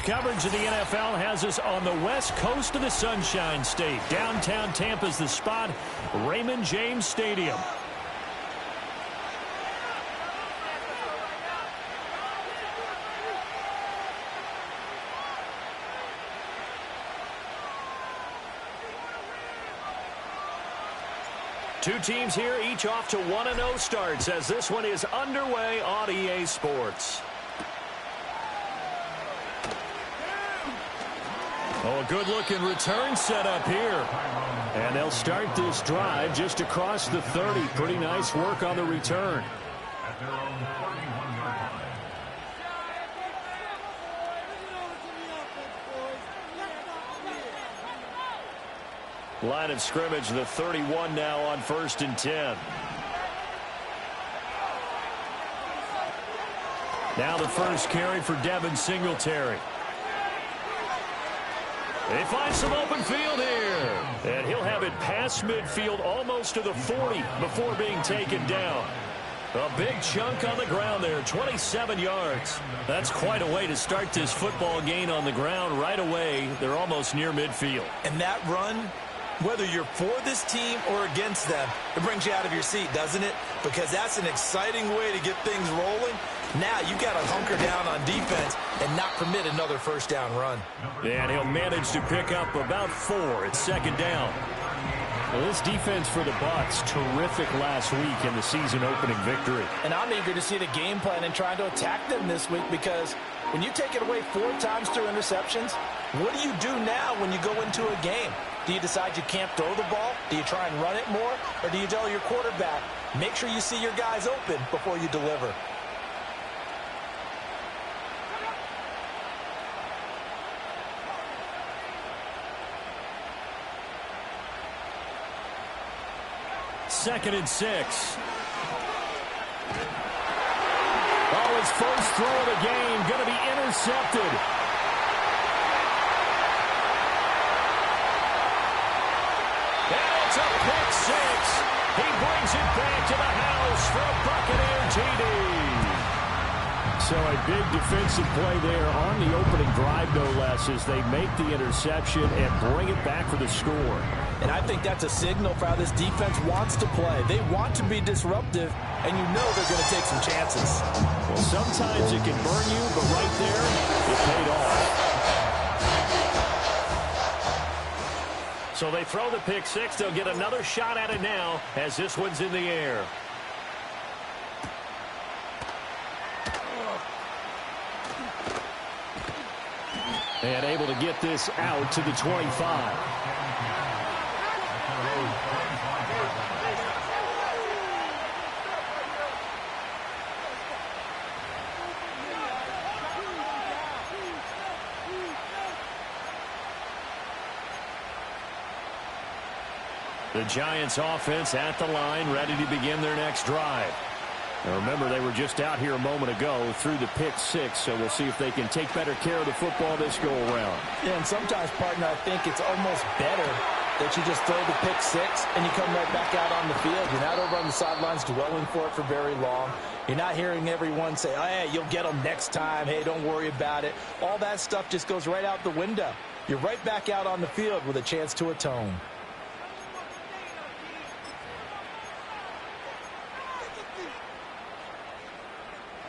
coverage of the NFL has us on the west coast of the Sunshine State. Downtown Tampa's the spot, Raymond James Stadium. Two teams here, each off to 1-0 starts as this one is underway on EA Sports. Oh, a good-looking return set up here. And they'll start this drive just across the 30. Pretty nice work on the return. Line of scrimmage, the 31 now on 1st and 10. Now the first carry for Devin Singletary. They find some open field here. And he'll have it past midfield almost to the 40 before being taken down. A big chunk on the ground there, 27 yards. That's quite a way to start this football game on the ground right away. They're almost near midfield. And that run, whether you're for this team or against them, it brings you out of your seat, doesn't it? Because that's an exciting way to get things rolling. Now you've got to hunker down on defense and not permit another first down run. And he'll manage to pick up about 4. It's 2nd down. Well, this defense for the Bucs, terrific last week in the season opening victory. And I'm eager to see the game plan and trying to attack them this week, because when you take it away 4 times through interceptions, what do you do now when you go into a game? Do you decide you can't throw the ball? Do you try and run it more? Or do you tell your quarterback, make sure you see your guys open before you deliver? Second and 6. Oh, his first throw of the game going to be intercepted. And it's a pick 6. He brings it back to the house for a Buccaneer TD. So a big defensive play there on the opening drive, no less, as they make the interception and bring it back for the score. And I think that's a signal for how this defense wants to play. They want to be disruptive, and you know they're going to take some chances. Well, sometimes it can burn you, but right there, it paid off. So they throw the pick 6. They'll get another shot at it now as this one's in the air. And able to get this out to the 25. The Giants offense at the line, ready to begin their next drive. Now remember, they were just out here a moment ago through the pick 6, so we'll see if they can take better care of the football this go-around. Yeah, and sometimes, partner, I think it's almost better that you just throw the pick 6 and you come right back out on the field. You're not over on the sidelines dwelling for it for very long. You're not hearing everyone say, oh, hey, you'll get them next time. Hey, don't worry about it. All that stuff just goes right out the window. You're right back out on the field with a chance to atone.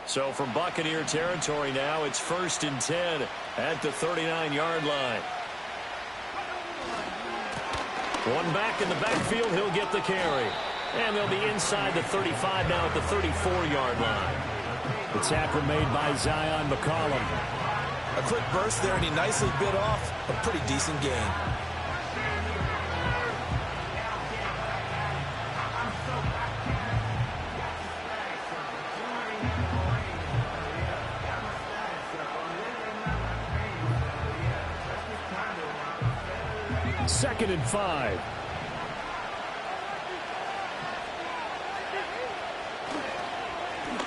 So from Buccaneer territory now, it's 1st and 10 at the 39-yard line. One back in the backfield, he'll get the carry. And they'll be inside the 35 now at the 34-yard line. The tackle made by Zion McCollum. A quick burst there, and he nicely bit off a pretty decent gain. Second and 5.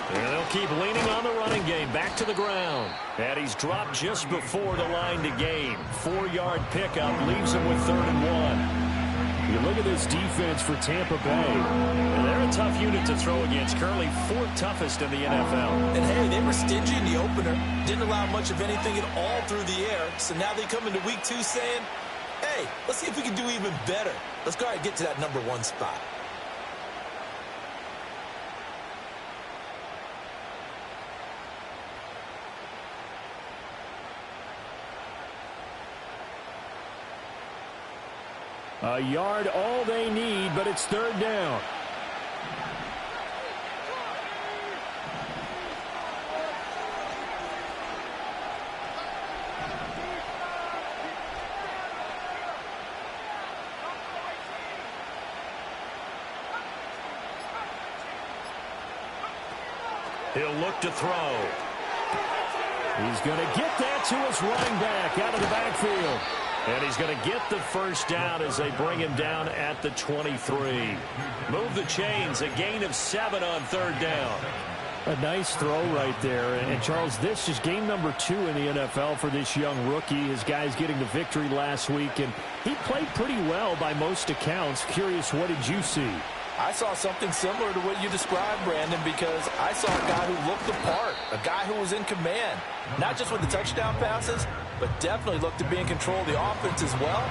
And they'll keep leaning on the running game. Back to the ground. And he's dropped just before the line to gain. 4-yard pickup leaves him with 3rd and 1. You look at this defense for Tampa Bay. And they're a tough unit to throw against. Currently 4th toughest in the NFL. And, hey, they were stingy in the opener. Didn't allow much of anything at all through the air. So now they come into week 2 saying, hey, let's see if we can do even better. Let's go ahead and get to that number 1 spot. A yard, all they need, but it's 3rd down. He'll look to throw. He's going to get that to his running back out of the backfield. And he's going to get the first down as they bring him down at the 23. Move the chains, a gain of 7 on 3rd down. A nice throw right there. And Charles, this is game number 2 in the NFL for this young rookie. His guys getting the victory last week, and he played pretty well by most accounts. Curious, what did you see? I saw something similar to what you described, Brandon, because I saw a guy who looked the part, a guy who was in command, not just with the touchdown passes, but definitely looked to be in control of the offense as well.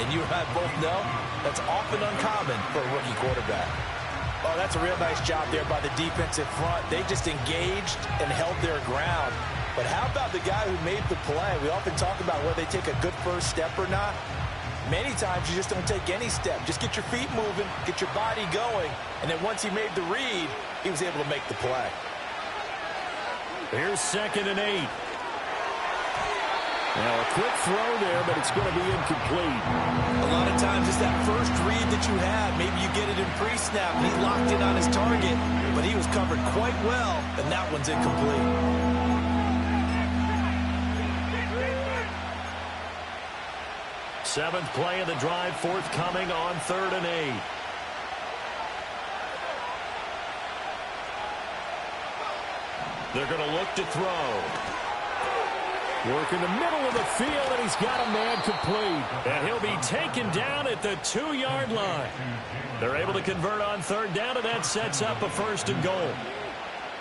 And you and I both know that's often uncommon for a rookie quarterback. Oh, that's a real nice job there by the defensive front. They just engaged and held their ground. But how about the guy who made the play? We often talk about whether they take a good first step or not. Many times you just don't take any step. Just get your feet moving, get your body going, and then once he made the read, he was able to make the play. Here's 2nd and 8. Now a quick throw there, but it's going to be incomplete. A lot of times it's that first read that you have. Maybe you get it in pre-snap, and he locked in on his target, but he was covered quite well, and that one's incomplete. 7th play of the drive forthcoming on 3rd and 8. They're going to look to throw. Work in the middle of the field, and he's got a man complete. And he'll be taken down at the 2-yard line. They're able to convert on 3rd down, and that sets up a 1st and goal.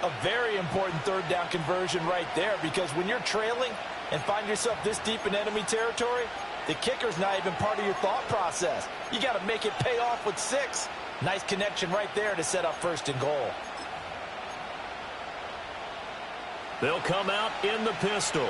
A very important 3rd down conversion right there, because when you're trailing and find yourself this deep in enemy territory, the kicker's not even part of your thought process. You got to make it pay off with 6. Nice connection right there to set up 1st and goal. They'll come out in the pistol.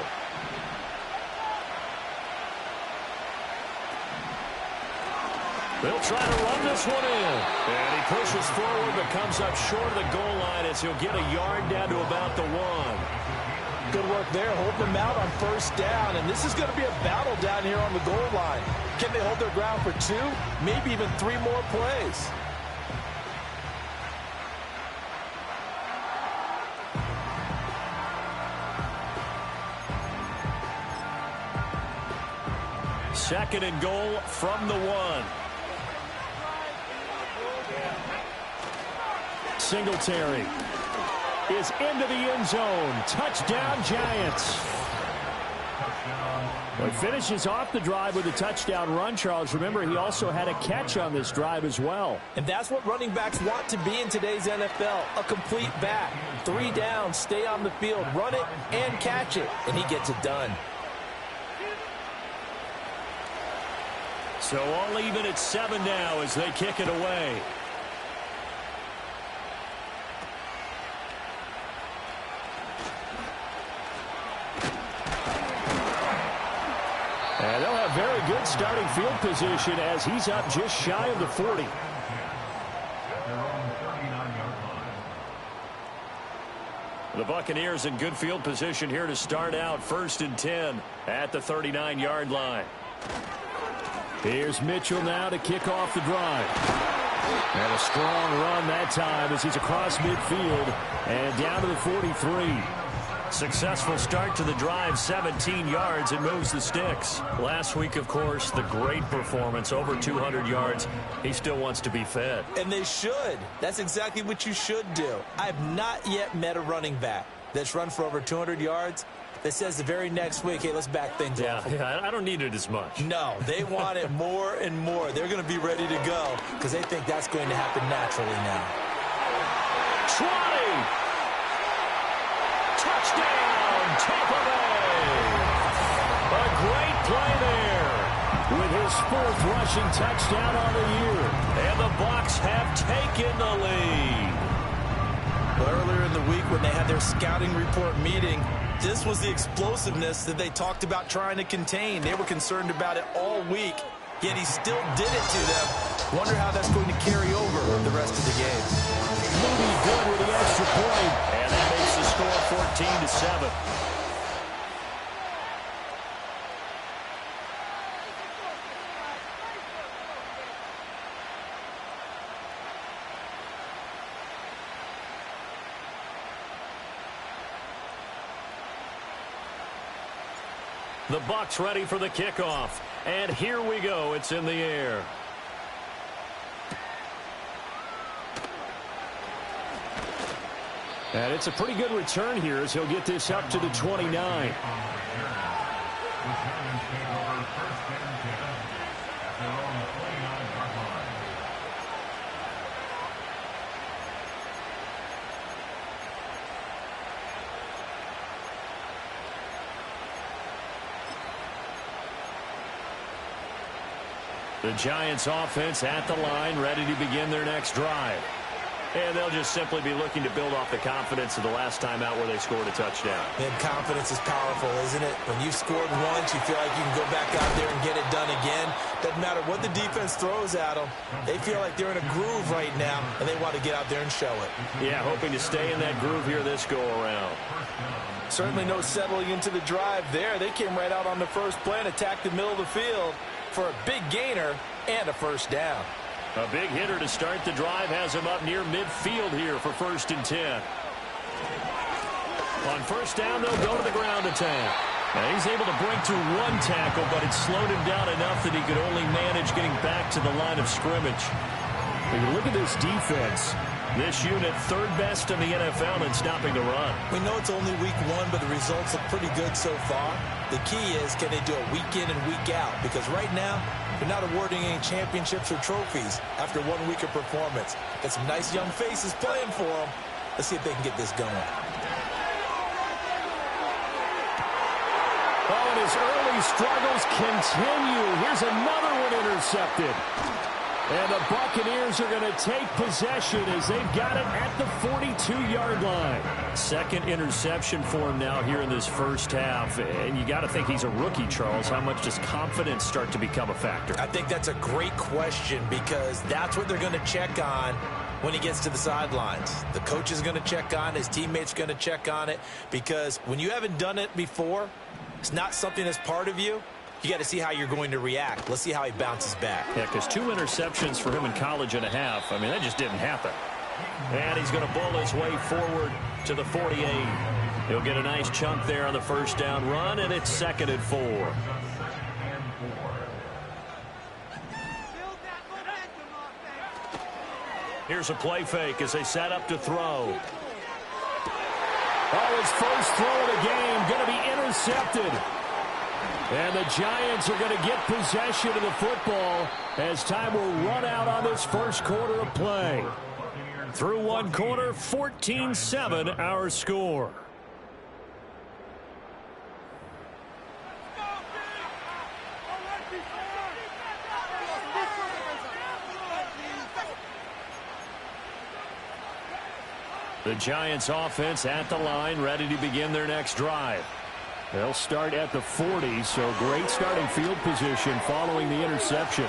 They'll try to run this one in. And he pushes forward but comes up short of the goal line as he'll get a yard down to about the 1. Good work there, holding them out on 1st down. And this is going to be a battle down here on the goal line. Can they hold their ground for 2, maybe even 3 more plays? Second and goal from the 1. Singletary is into the end zone. Touchdown, Giants. Well, he finishes off the drive with a touchdown run, Charles. Remember, he also had a catch on this drive as well. And that's what running backs want to be in today's NFL, a complete back. 3 downs, stay on the field, run it, and catch it, and he gets it done. So all even at 7 now as they kick it away. And they'll have very good starting field position as he's up just shy of the 40. The Buccaneers in good field position here to start out. 1st and 10 at the 39-yard line. Here's Mitchell now to kick off the drive. And a strong run that time as he's across midfield and down to the 43. Successful start to the drive, 17 yards, and moves the sticks. Last week, of course, the great performance, over 200 yards. He still wants to be fed. And they should. That's exactly what you should do. I have not yet met a running back that's run for over 200 yards that says the very next week, hey, let's back things off. Yeah, I don't need it as much. No, they want it more and more. They're going to be ready to go because they think that's going to happen naturally now. 20! Touchdown, Tampa Bay! A great play there with his 4th rushing touchdown on the year. And the Bucs have taken the lead. Well, earlier in the week when they had their scouting report meeting, this was the explosiveness that they talked about trying to contain. They were concerned about it all week, yet he still did it to them. Wonder how that's going to carry over the rest of the game. Moody good with the extra point, and that makes the score 14-7. The Bucs ready for the kickoff. And here we go. It's in the air. And it's a pretty good return here as he'll get this up to the 29. The Giants offense at the line, ready to begin their next drive. And they'll just simply be looking to build off the confidence of the last time out where they scored a touchdown. And confidence is powerful, isn't it? When you've scored once, you feel like you can go back out there and get it done again. Doesn't matter what the defense throws at them. They feel like they're in a groove right now, and they want to get out there and show it. Yeah, hoping to stay in that groove here this go-around. Certainly no settling into the drive there. They came right out on the first play and attacked the middle of the field for a big gainer and a first down. A big hitter to start the drive has him up near midfield here for 1st and 10. On first down, they'll go to the ground attack. Now he's able to break through 1 tackle, but it slowed him down enough that he could only manage getting back to the line of scrimmage. When you look at this defense, this unit 3rd best in the NFL in stopping the run. We know it's only week 1, but the results look pretty good so far. The key is, can they do it week in and week out? Because right now, they're not awarding any championships or trophies after 1 week of performance. Got some nice young faces playing for them. Let's see if they can get this going. Oh, and his early struggles continue. Here's another one intercepted. And the Buccaneers are going to take possession as they've got it at the 42-yard line. 2nd interception for him now here in this first half. And you got to think he's a rookie, Charles. How much does confidence start to become a factor? I think that's a great question because that's what they're going to check on when he gets to the sidelines. The coach is going to check on it. His teammates are going to check on it because when you haven't done it before, it's not something that's part of you. You got to see how you're going to react. Let's see how he bounces back. Yeah, because 2 interceptions for him in college and a half. I mean, that just didn't happen. And he's going to bowl his way forward to the 48. He'll get a nice chunk there on the first down run, and it's 2nd and 4. Here's a play fake as they set up to throw. Oh, his first throw of the game going to be intercepted. And the Giants are going to get possession of the football as time will run out on this first quarter of play. Through 1 quarter, 14-7 our score. The Giants offense at the line, ready to begin their next drive. They'll start at the 40, so great starting field position following the interception.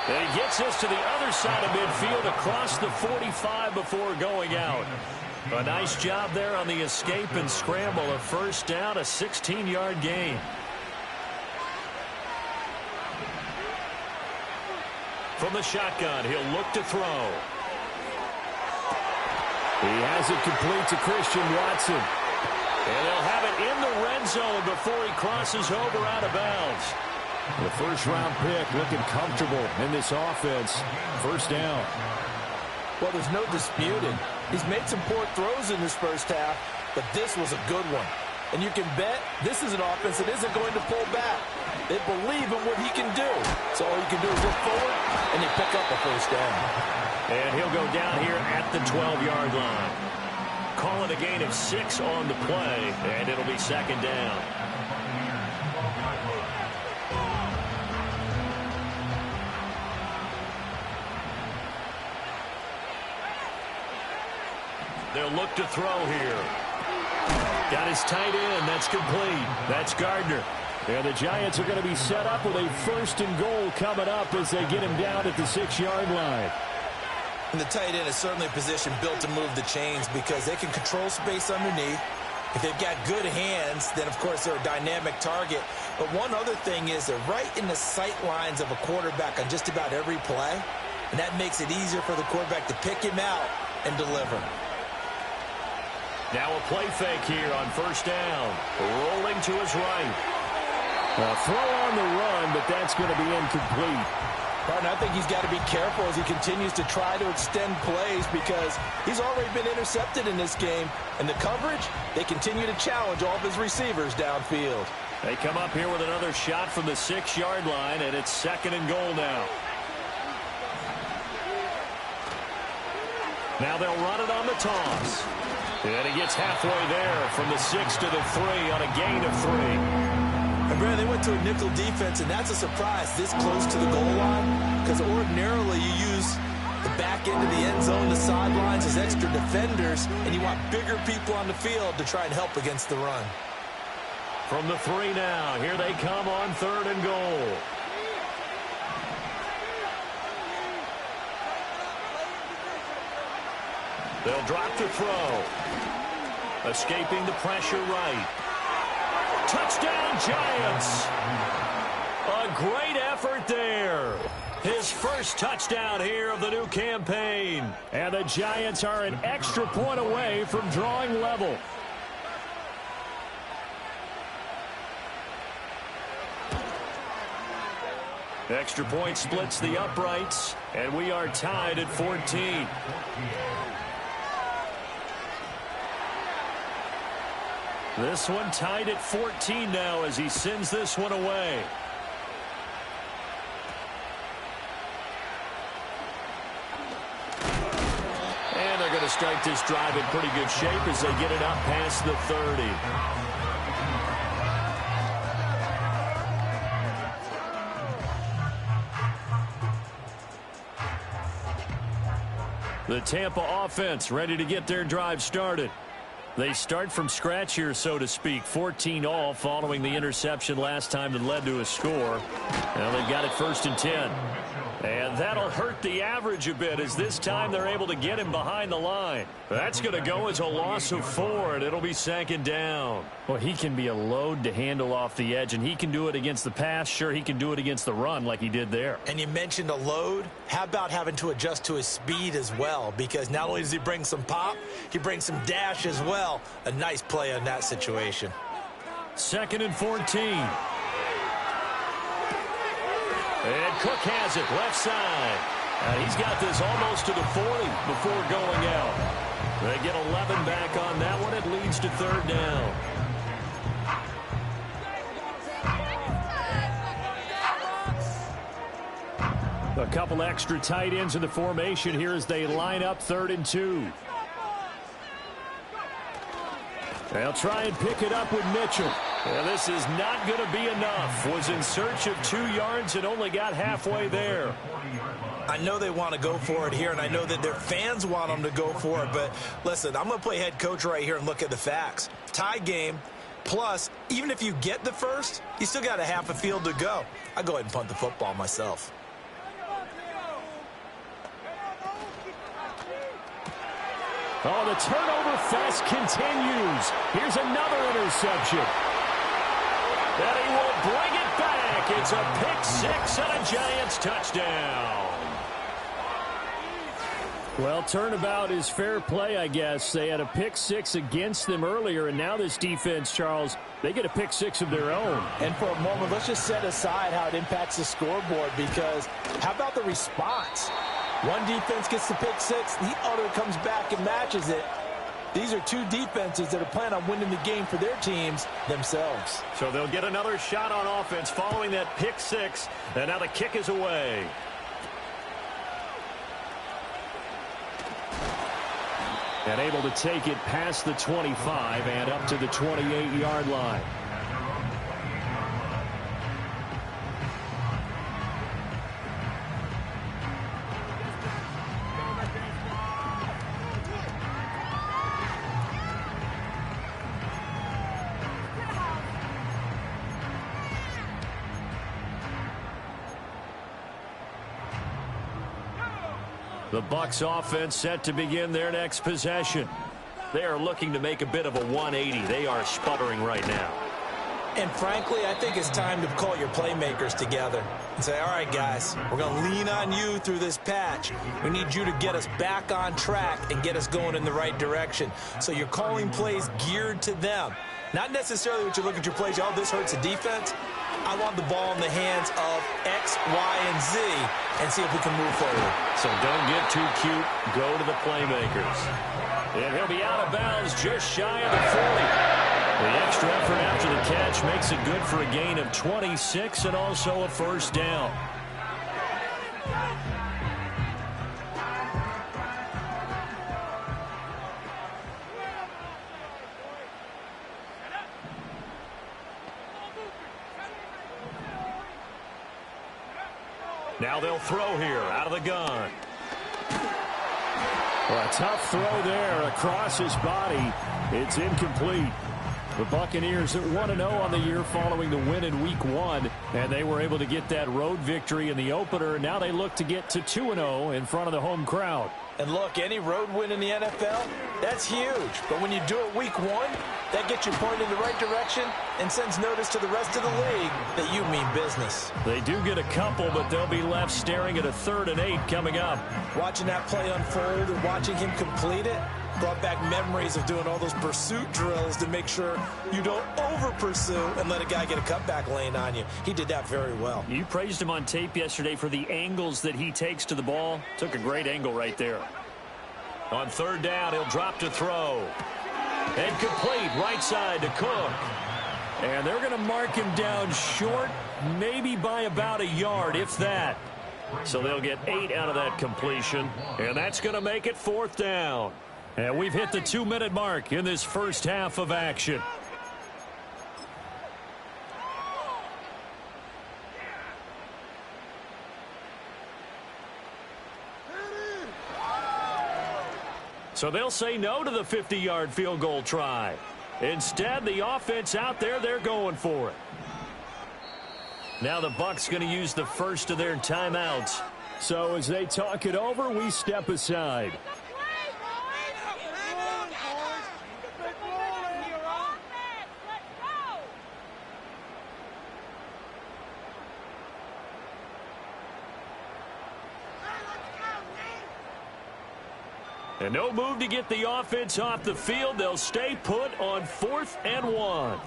And he gets us to the other side of midfield across the 45 before going out. A nice job there on the escape and scramble. A first down, a 16-yard gain. From the shotgun, he'll look to throw. He has it complete to Christian Watson. And they'll have it in the red zone before he crosses over out of bounds. The first-round pick looking comfortable in this offense. First down. Well, there's no disputing. He's made some poor throws in this first half, but this was a good one. And you can bet this is an offense that isn't going to pull back. They believe in what he can do. So all you can do is look forward, and they pick up a first down. And he'll go down here at the 12-yard line. Call it a gain of 6 on the play, and it'll be second down. They'll look to throw here. Got his tight end. That's complete. That's Gardner. And the Giants are going to be set up with a 1st and goal coming up as they get him down at the 6-yard line. And the tight end is certainly a position built to move the chains because they can control space underneath. If they've got good hands, then, of course, they're a dynamic target. But one other thing is they're right in the sight lines of a quarterback on just about every play. And that makes it easier for the quarterback to pick him out and deliver. Now a play fake here on 1st down. Rolling to his right. A throw on the run, but that's going to be incomplete. Partner, I think he's got to be careful as he continues to try to extend plays because he's already been intercepted in this game. And the coverage, they continue to challenge all of his receivers downfield. They come up here with another shot from the 6-yard line, and it's 2nd and goal now. Now they'll run it on the toss. And he gets halfway there from the 6 to the 3 on a gain of 3. And, Brad, they went to a nickel defense, and that's a surprise this close to the goal line because ordinarily you use the back end of the end zone, the sidelines as extra defenders, and you want bigger people on the field to try and help against the run. From the 3 now, here they come on 3rd and goal. They'll drop to throw. Escaping the pressure right. Touchdown, Giants. A great effort there. His first touchdown here of the new campaign. And the Giants are an extra point away from drawing level. Extra point splits the uprights, and we are tied at 14. This one tied at 14 now as he sends this one away. And they're going to start this drive in pretty good shape as they get it up past the 30. The Tampa offense ready to get their drive started. They start from scratch here, so to speak. 14 all following the interception last time that led to a score. Now they've got it 1st and 10. And that'll hurt the average a bit as this time they're able to get him behind the line. That's going to go as a loss of 4, and it'll be 2nd down. Well, he can be a load to handle off the edge, and he can do it against the pass. Sure, he can do it against the run like he did there. And you mentioned a load. How about having to adjust to his speed as well? Because not only does he bring some pop, he brings some dash as well. A nice play on that situation. 2nd and 14. And Cook has it left side. He's got this almost to the 40 before going out. They get 11 back on that one. It leads to 3rd down. A couple extra tight ends in the formation here as they line up 3rd and 2. They'll try and pick it up with Mitchell. And this is not going to be enough. Was in search of 2 yards and only got halfway there. I know they want to go for it here, and I know that their fans want them to go for it. But, listen, I'm going to play head coach right here and look at the facts. Tie game, plus, even if you get the first, you still got a half a field to go. I go ahead and punt the football myself. Oh, the turnover fest continues. Here's another interception. And he will bring it back. It's a pick-6 and a Giants touchdown. Well, turnabout is fair play, I guess. They had a pick-6 against them earlier, and now this defense, Charles, they get a pick-6 of their own. And for a moment, let's just set aside how it impacts the scoreboard, because how about the response? One defense gets the pick-6, the other comes back and matches it. These are two defenses that are planning on winning the game for their teams themselves. So they'll get another shot on offense following that pick six. And now the kick is away. And able to take it past the 25 and up to the 28-yard line. The Bucs offense set to begin their next possession. They are looking to make a bit of a 180. They are sputtering right now. And frankly, I think it's time to call your playmakers together and say, all right, guys, we're going to lean on you through this patch. We need you to get us back on track and get us going in the right direction. So you're calling plays geared to them. Not necessarily what you look at your plays, oh, this hurts the defense. I want the ball in the hands of X, Y, and Z and see if we can move forward. So don't get too cute. Go to the playmakers. And he'll be out of bounds just shy of the 40. The extra effort after the catch makes it good for a gain of 26 and also a first down. Now they'll throw here out of the gun. Well, a tough throw there across his body. It's incomplete. The Buccaneers at 1-0 on the year following the win in Week 1, and they were able to get that road victory in the opener. Now they look to get to 2-0 in front of the home crowd. And look, any road win in the NFL, that's huge. But when you do it Week 1, that gets you pointed in the right direction and sends notice to the rest of the league that you mean business. They do get a couple, but they'll be left staring at a 3rd and 8 coming up. Watching that play unfold and watching him complete it brought back memories of doing all those pursuit drills to make sure you don't over-pursue and let a guy get a cutback lane on you. He did that very well. You praised him on tape yesterday for the angles that he takes to the ball. Took a great angle right there. On 3rd down, he'll drop to throw. And complete right side to Cook. And they're going to mark him down short, maybe by about a yard, if that. So they'll get 8 out of that completion. And that's going to make it 4th down. And we've hit the 2-minute mark in this first half of action. So they'll say no to the 50-yard field goal try. Instead, the offense out there, they're going for it. Now the Bucs going to use the first of their timeouts. So as they talk it over, we step aside. And no move to get the offense off the field. They'll stay put on 4th and 1.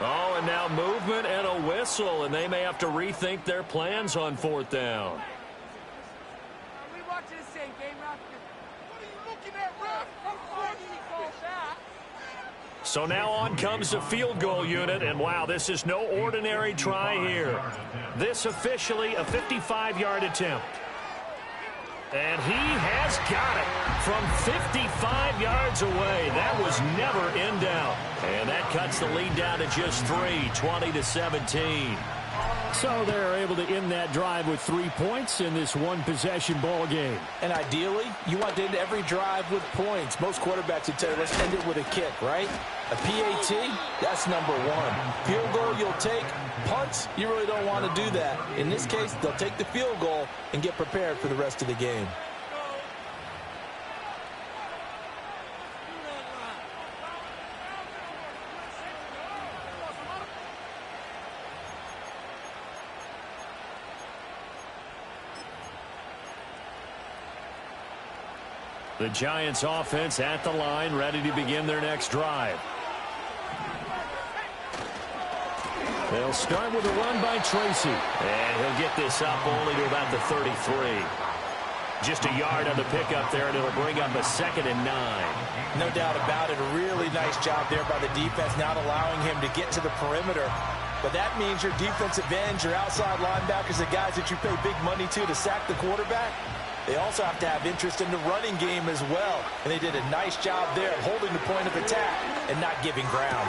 Oh, and now movement and a whistle, and they may have to rethink their plans on 4th down. Are we watching the same game, Ralph? What are you looking at, Ralph? So now on comes the field goal unit, and wow, this is no ordinary try here. This officially a 55-yard attempt. And he has got it from 55 yards away. That was never in doubt. And that cuts the lead down to just 3, 20-17. So they're able to end that drive with 3 points in this one-possession ball game. And ideally, you want to end every drive with points. Most quarterbacks would tell you, let's end it with a kick, right? A PAT, that's number 1. Field goal, you'll take. Punts, you really don't want to do that. In this case, they'll take the field goal and get prepared for the rest of the game. The Giants offense at the line, ready to begin their next drive. They'll start with a run by Tracy. And he'll get this up only to about the 33. Just a yard on the pickup there, and it'll bring up a 2nd and 9. No doubt about it. A really nice job there by the defense, not allowing him to get to the perimeter. But that means your defensive ends, your outside linebackers, the guys that you pay big money to sack the quarterback, they also have to have interest in the running game as well. And they did a nice job there of holding the point of attack and not giving ground.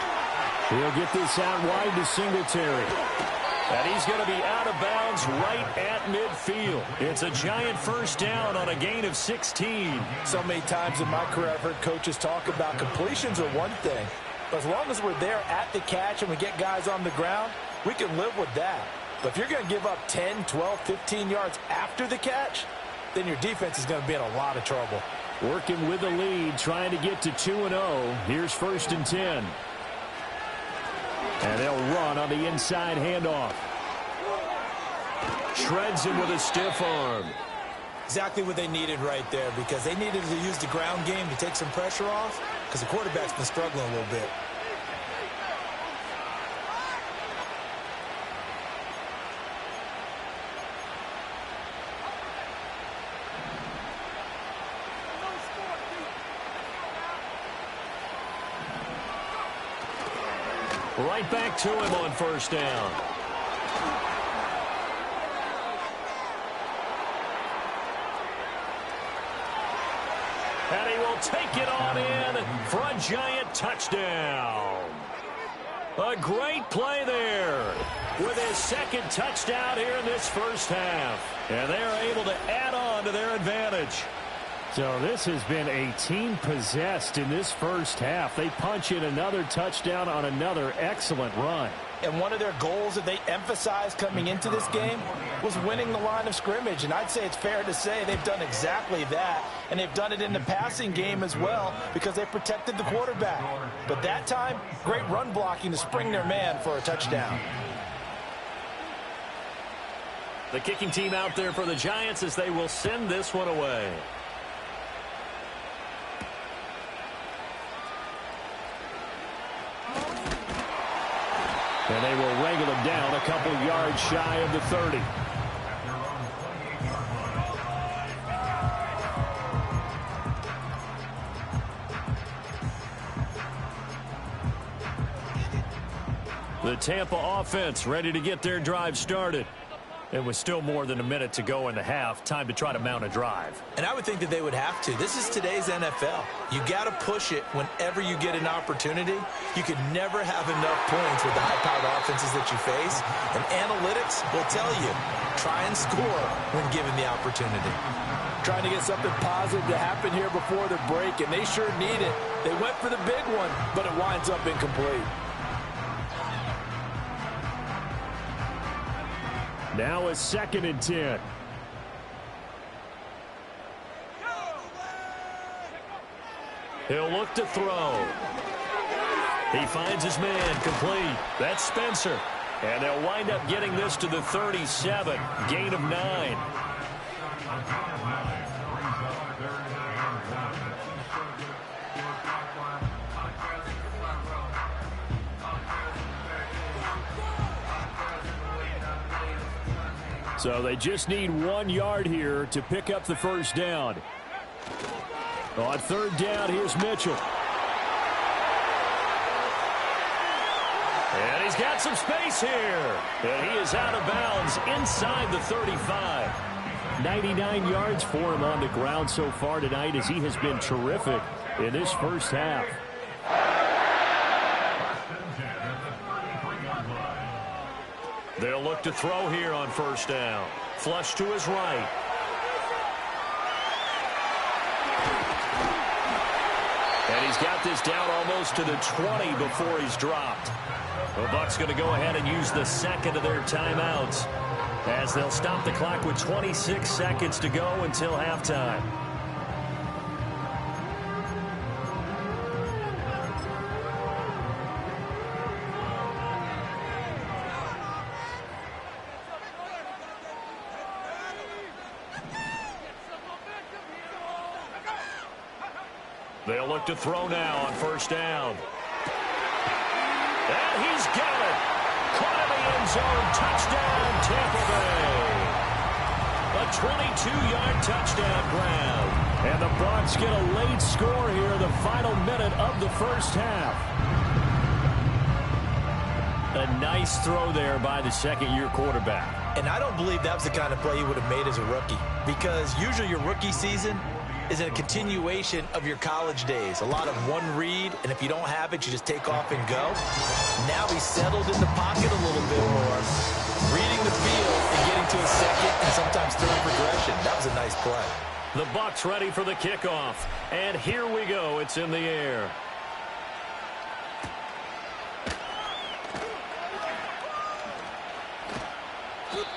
He'll get this out wide to Singletary. And he's going to be out of bounds right at midfield. It's a giant first down on a gain of 16. So many times in my career I've heard coaches talk about completions are one thing. But as long as we're there at the catch and we get guys on the ground, we can live with that. But if you're going to give up 10, 12, 15 yards after the catch, then your defense is going to be in a lot of trouble. Working with the lead, trying to get to 2-0. Here's 1st and 10. And they'll run on the inside handoff. Shreds him with a stiff arm. Exactly what they needed right there, because they needed to use the ground game to take some pressure off, because the quarterback's been struggling a little bit. Right back to him on 1st down. And he will take it on in for a giant touchdown. A great play there with his 2nd touchdown here in this first half. And they're able to add on to their advantage. So this has been a team possessed in this first half. They punch in another touchdown on another excellent run. And one of their goals that they emphasized coming into this game was winning the line of scrimmage. And I'd say it's fair to say they've done exactly that. And they've done it in the passing game as well, because they protected the quarterback. But that time, great run blocking to spring their man for a touchdown. The kicking team out there for the Giants as they will send this one away. And they will wrangle him down a couple yards shy of the 30. The Tampa offense ready to get their drive started. It was still more than a minute to go in the half. Time to try to mount a drive. And I would think that they would have to. This is today's NFL. You got to push it whenever you get an opportunity. You could never have enough points with the high-powered offenses that you face. And analytics will tell you, try and score when given the opportunity. Trying to get something positive to happen here before the break, and they sure need it. They went for the big one, but it winds up incomplete. Now a 2nd and 10. He'll look to throw. He finds his man complete. That's Spencer. And they'll wind up getting this to the 37. Gain of 9. So they just need 1 yard here to pick up the first down. On 3rd down, here's Mitchell. And he's got some space here. And he is out of bounds inside the 35. 99 yards for him on the ground so far tonight, as he has been terrific in this first half. They'll look to throw here on 1st down. Flush to his right. And he's got this down almost to the 20 before he's dropped. The Bucs going to go ahead and use the 2nd of their timeouts, as they'll stop the clock with 26 seconds to go until halftime. They'll look to throw now on 1st down. And he's got it. Caught in the end zone. Touchdown, Tampa Bay. A 22-yard touchdown grab. And the Bucs get a late score here, the final minute of the first half. A nice throw there by the second-year quarterback. And I don't believe that was the kind of play he would have made as a rookie, because usually your rookie season is a continuation of your college days. A lot of one read, and if you don't have it, you just take off and go. Now he's settled in the pocket a little bit more, reading the field and getting to a second and sometimes third progression. That was a nice play. The Bucs ready for the kickoff. And here we go. It's in the air.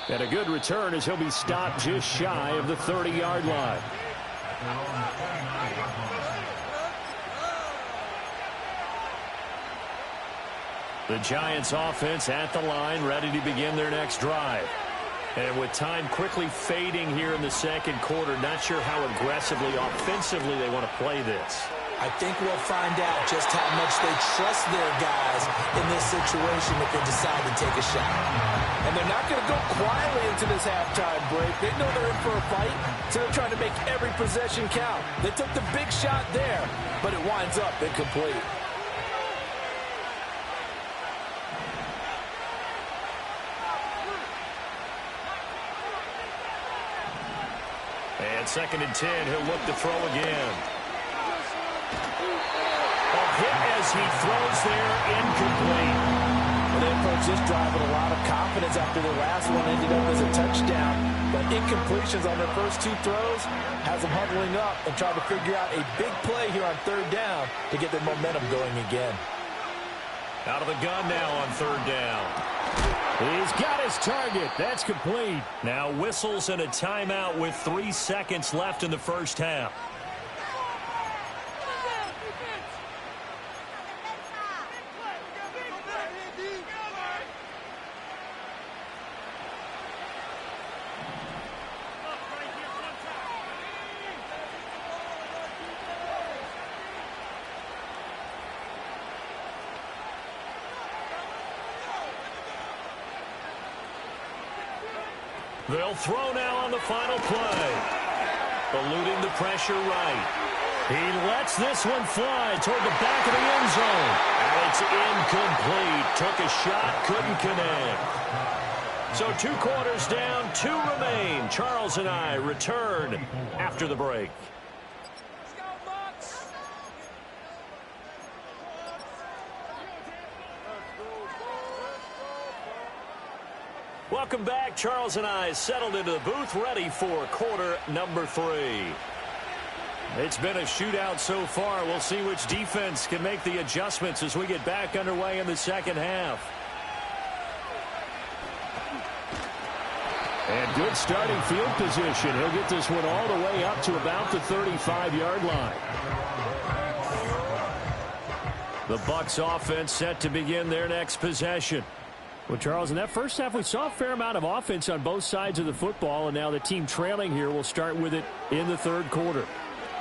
And a good return as he'll be stopped just shy of the 30-yard line. The Giants offense at the line, ready to begin their next drive. And with time quickly fading here in the second quarter, not sure how aggressively, offensively they want to play this. I think we'll find out just how much they trust their guys in this situation if they decide to take a shot. And they're not going to go quietly into this halftime break. They know they're in for a fight, so they're trying to make every possession count. They took the big shot there, but it winds up incomplete. And 2nd and 10, he'll look to throw again. A hit as he throws there, incomplete. Well, they approached this drive with a lot of confidence after their last one ended up as a touchdown. But incompletions on their first two throws has them huddling up and trying to figure out a big play here on 3rd down to get their momentum going again. Out of the gun now on 3rd down. He's got his target. That's complete. Now whistles and a timeout with 3 seconds left in the first half. They'll throw now on the final play. Eluding the pressure right. He lets this one fly toward the back of the end zone. And it's incomplete. Took a shot, couldn't connect. So 2 quarters down, 2 remain. Charles and I return after the break. Welcome back. Charles and I settled into the booth, ready for quarter number 3. It's been a shootout so far. We'll see which defense can make the adjustments as we get back underway in the second half. And good starting field position. He'll get this one all the way up to about the 35-yard line. The Bucs offense set to begin their next possession. Well, Charles, in that first half, we saw a fair amount of offense on both sides of the football, and now the team trailing here will start with it in the 3rd quarter.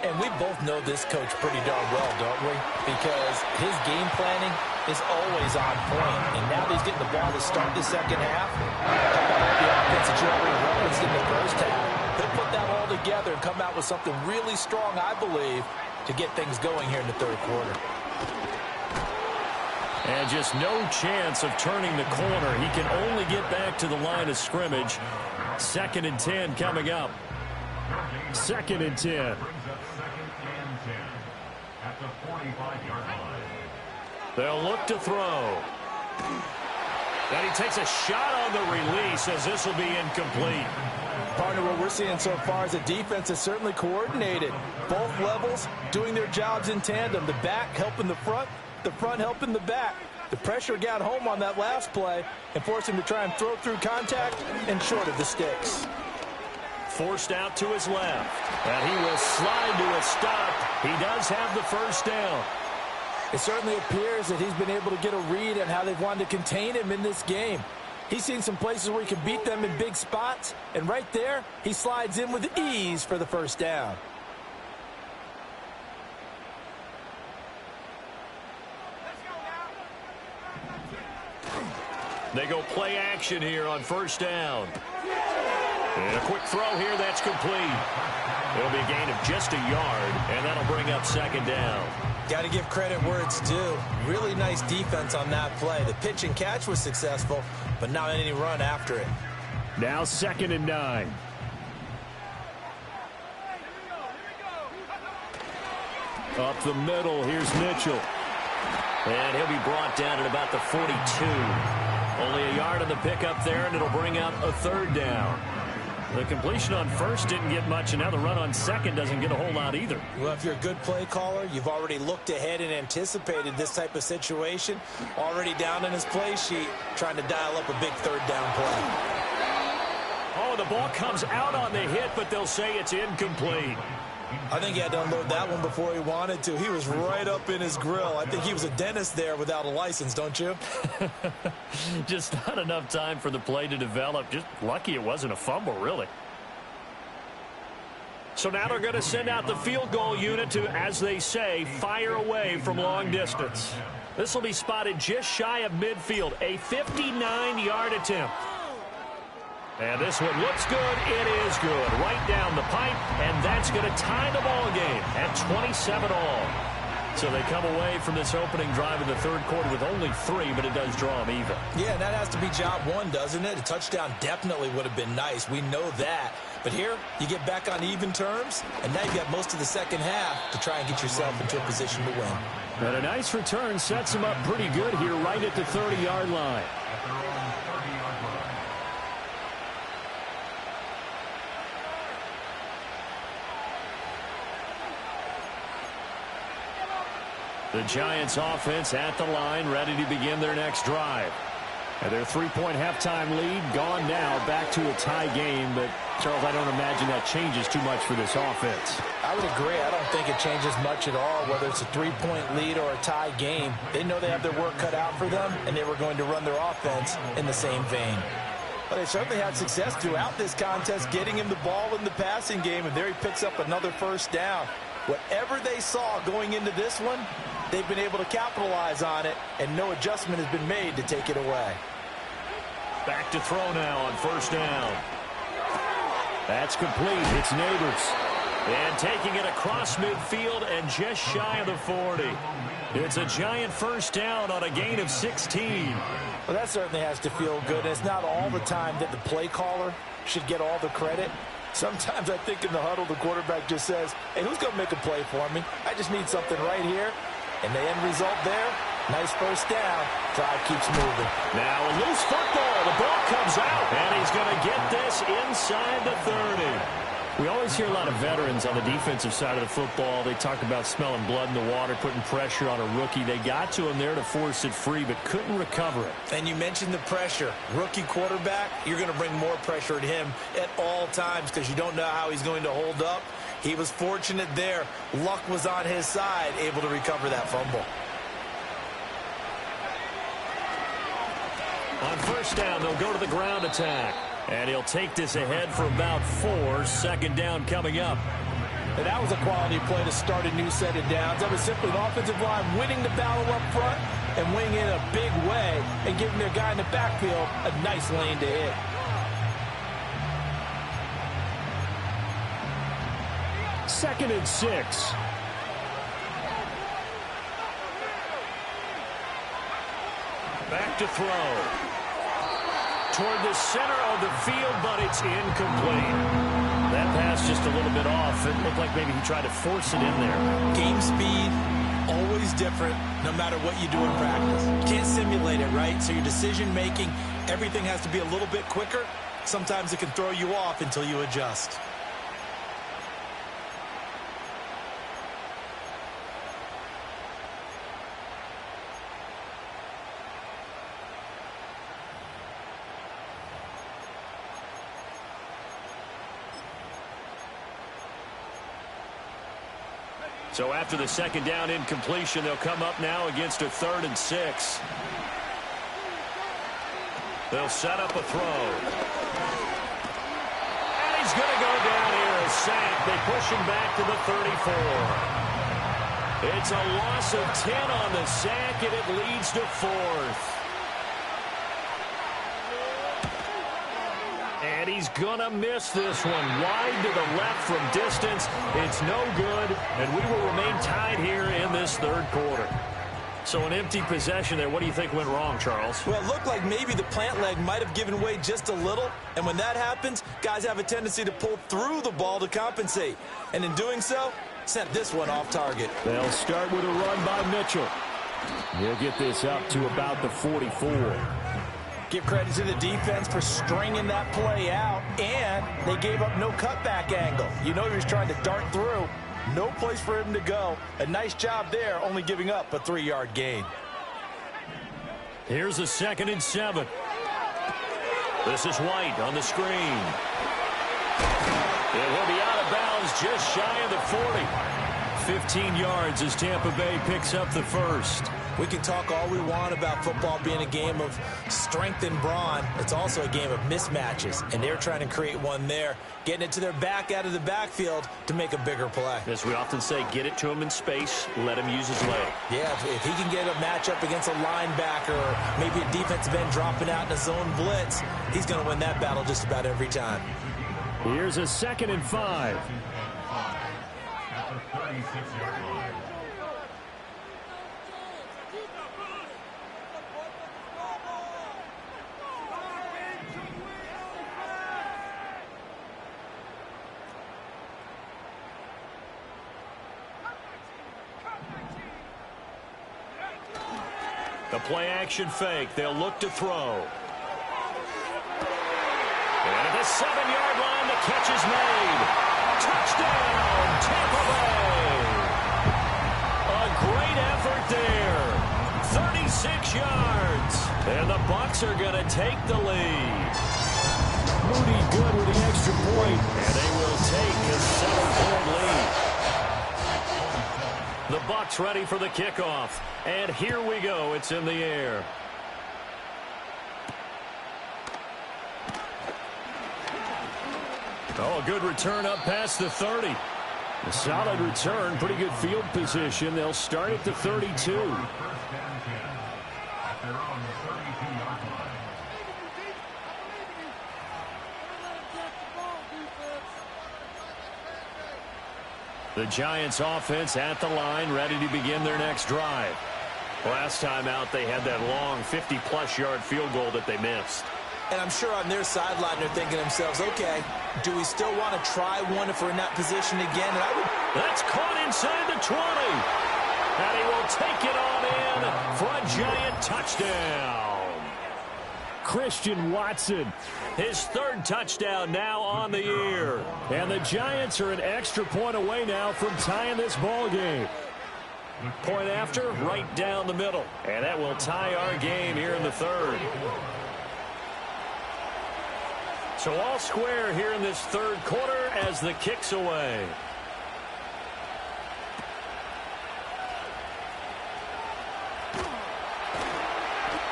And we both know this coach pretty darn well, don't we? Because his game planning is always on point. And now that he's getting the ball to start the second half, the offense that you already referenced in the first half, he'll put that all together and come out with something really strong, I believe, to get things going here in the 3rd quarter. And just no chance of turning the corner. He can only get back to the line of scrimmage. 2nd and 10 coming up. 2nd and 10. They'll look to throw. And he takes a shot on the release as this will be incomplete. Partner, what we're seeing so far is the defense is certainly coordinated. Both levels doing their jobs in tandem. The back helping the front helping the back. The pressure got home on that last play and forced him to try and throw through contact and short of the sticks. Forced out to his left. And he will slide to a stop. He does have the first down. It certainly appears that he's been able to get a read on how they've wanted to contain him in this game. He's seen some places where he can beat them in big spots, and right there, he slides in with ease for the first down. They go play action here on first down. And a quick throw here, that's complete. It'll be a gain of just a yard, and that'll bring up second down. Got to give credit where it's due. Really nice defense on that play. The pitch and catch was successful, but not any run after it. Now 2nd and 9. Up the middle, here's Mitchell. And he'll be brought down at about the 42. Only a yard on the pickup there, and it'll bring up a 3rd down. The completion on first didn't get much, and now the run on second doesn't get a whole lot either. Well, if you're a good play caller, you've already looked ahead and anticipated this type of situation. Already down in his play sheet, trying to dial up a big 3rd down play. Oh, the ball comes out on the hit, but they'll say it's incomplete. I think he had to unload that one before he wanted to. He was right up in his grill. I think he was a dentist there without a license, don't you? Just not enough time for the play to develop. Just lucky it wasn't a fumble, really. So now they're going to send out the field goal unit to, as they say, fire away from long distance. This will be spotted just shy of midfield, a 59-yard attempt. And this one looks good. It is good. Right down the pipe, and that's going to tie the ball game at 27 all. So they come away from this opening drive in the 3rd quarter with only 3, but it does draw them even. Yeah, that has to be job 1, doesn't it? A touchdown definitely would have been nice. We know that. But here, you get back on even terms, and now you've got most of the second half to try and get yourself into a position to win. And a nice return sets them up pretty good here right at the 30-yard line. The Giants offense at the line, ready to begin their next drive. And their 3-point halftime lead gone now, back to a tie game. But, Charles, I don't imagine that changes too much for this offense. I would agree. I don't think it changes much at all, whether it's a 3-point lead or a tie game. They know they have their work cut out for them, and they were going to run their offense in the same vein. Well, they certainly had success throughout this contest, getting him the ball in the passing game, and there he picks up another first down. Whatever they saw going into this one, they've been able to capitalize on it, and no adjustment has been made to take it away. Back to throw now on first down. That's complete. It's Neighbors. And taking it across midfield and just shy of the 40. It's a Giant first down on a gain of 16. Well, that certainly has to feel good. And it's not all the time that the play caller should get all the credit. Sometimes I think in the huddle, the quarterback just says, hey, who's going to make a play for me? I just need something right here. And the end result there, nice first down. Drive keeps moving. Now a loose football. The ball comes out. And he's going to get this inside the 30. We always hear a lot of veterans on the defensive side of the football. They talk about smelling blood in the water, putting pressure on a rookie. They got to him there to force it free, but couldn't recover it. And you mentioned the pressure. Rookie quarterback, you're going to bring more pressure at him at all times because you don't know how he's going to hold up. He was fortunate there. Luck was on his side, able to recover that fumble. On first down, they'll go to the ground attack. And he'll take this ahead for about 4. Second down coming up. And that was a quality play to start a new set of downs. That was simply an offensive line winning the battle up front and winning in a big way and giving their guy in the backfield a nice lane to hit. Second and 6. Back to throw. Toward the center of the field, but it's incomplete. That pass just a little bit off. It looked like maybe he tried to force it in there. Game speed, always different, no matter what you do in practice. You can't simulate it, right? So your decision-making, everything has to be a little bit quicker. Sometimes it can throw you off until you adjust. So after the second down incompletion, they'll come up now against a 3rd and 6. They'll set up a throw. And he's going to go down here, a sack. They push him back to the 34. It's a loss of 10 on the sack, and it leads to 4th. And he's going to miss this one. Wide to the left from distance. It's no good, and we will remain tied here in this third quarter. So an empty possession there. What do you think went wrong, Charles? Well, it looked like maybe the plant leg might have given way just a little. And when that happens, guys have a tendency to pull through the ball to compensate. And in doing so, sent this one off target. They'll start with a run by Mitchell. He'll get this up to about the 44. Give credit to the defense for stringing that play out, and they gave up no cutback angle. You know he was trying to dart through. No place for him to go. A nice job there, only giving up a 3-yard gain. Here's a 2nd and 7. This is White on the screen. It will be out of bounds just shy of the 40. 15 yards as Tampa Bay picks up the first. We can talk all we want about football being a game of strength and brawn. It's also a game of mismatches, and they're trying to create one there, getting it to their back out of the backfield to make a bigger play. As we often say, get it to him in space, let him use his leg. Yeah, if he can get a matchup against a linebacker or maybe a defensive end dropping out in a zone blitz, he's going to win that battle just about every time. Here's a 2nd and 5. The play-action fake. They'll look to throw. And at the 7-yard line, the catch is made. Touchdown, Tampa Bay. A great effort there. 36 yards. And the Bucs are going to take the lead. Moody good with the extra point. And they will take a 7-point lead. The Bucs ready for the kickoff. And here we go. It's in the air. Oh, a good return up past the 30. A solid return. Pretty good field position. They'll start at the 32. The Giants offense at the line, ready to begin their next drive. Last time out, they had that long 50-plus yard field goal that they missed. And I'm sure on their sideline, they're thinking to themselves, okay, do we still want to try one if we're in that position again? And That's caught inside the 20. And he will take it on in for a Giant touchdown. Christian Watson, his 3rd touchdown now on the year. And the Giants are an extra point away now from tying this ball game. Point after, right down the middle. And that will tie our game here in the 3rd. So all square here in this 3rd quarter as the kick's away.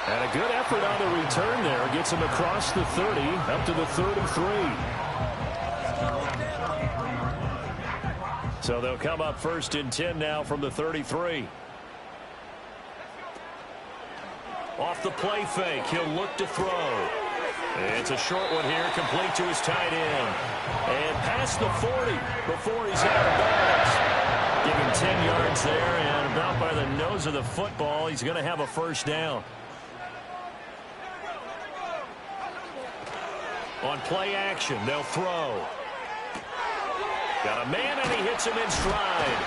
And a good effort on the return there. Gets him across the 30, up to the 33. So they'll come up 1st and 10 now from the 33. Off the play fake, he'll look to throw. It's a short one here, complete to his tight end. And past the 40 before he's out of bounds. Give him 10 yards there, and about by the nose of the football, he's going to have a 1st down. On play action, they'll throw. Got a man, and he hits him in stride.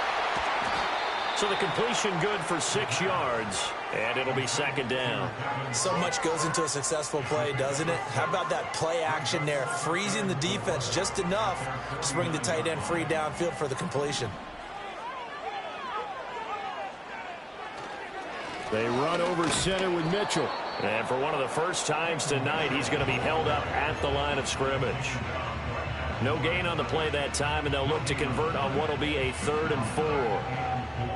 So the completion good for 6 yards, and it'll be 2nd down. So much goes into a successful play, doesn't it? How about that play action there, freezing the defense just enough to bring the tight end free downfield for the completion. They run over center with Mitchell. And for one of the first times tonight, he's going to be held up at the line of scrimmage. No gain on the play that time, and they'll look to convert on what will be a 3rd and 4.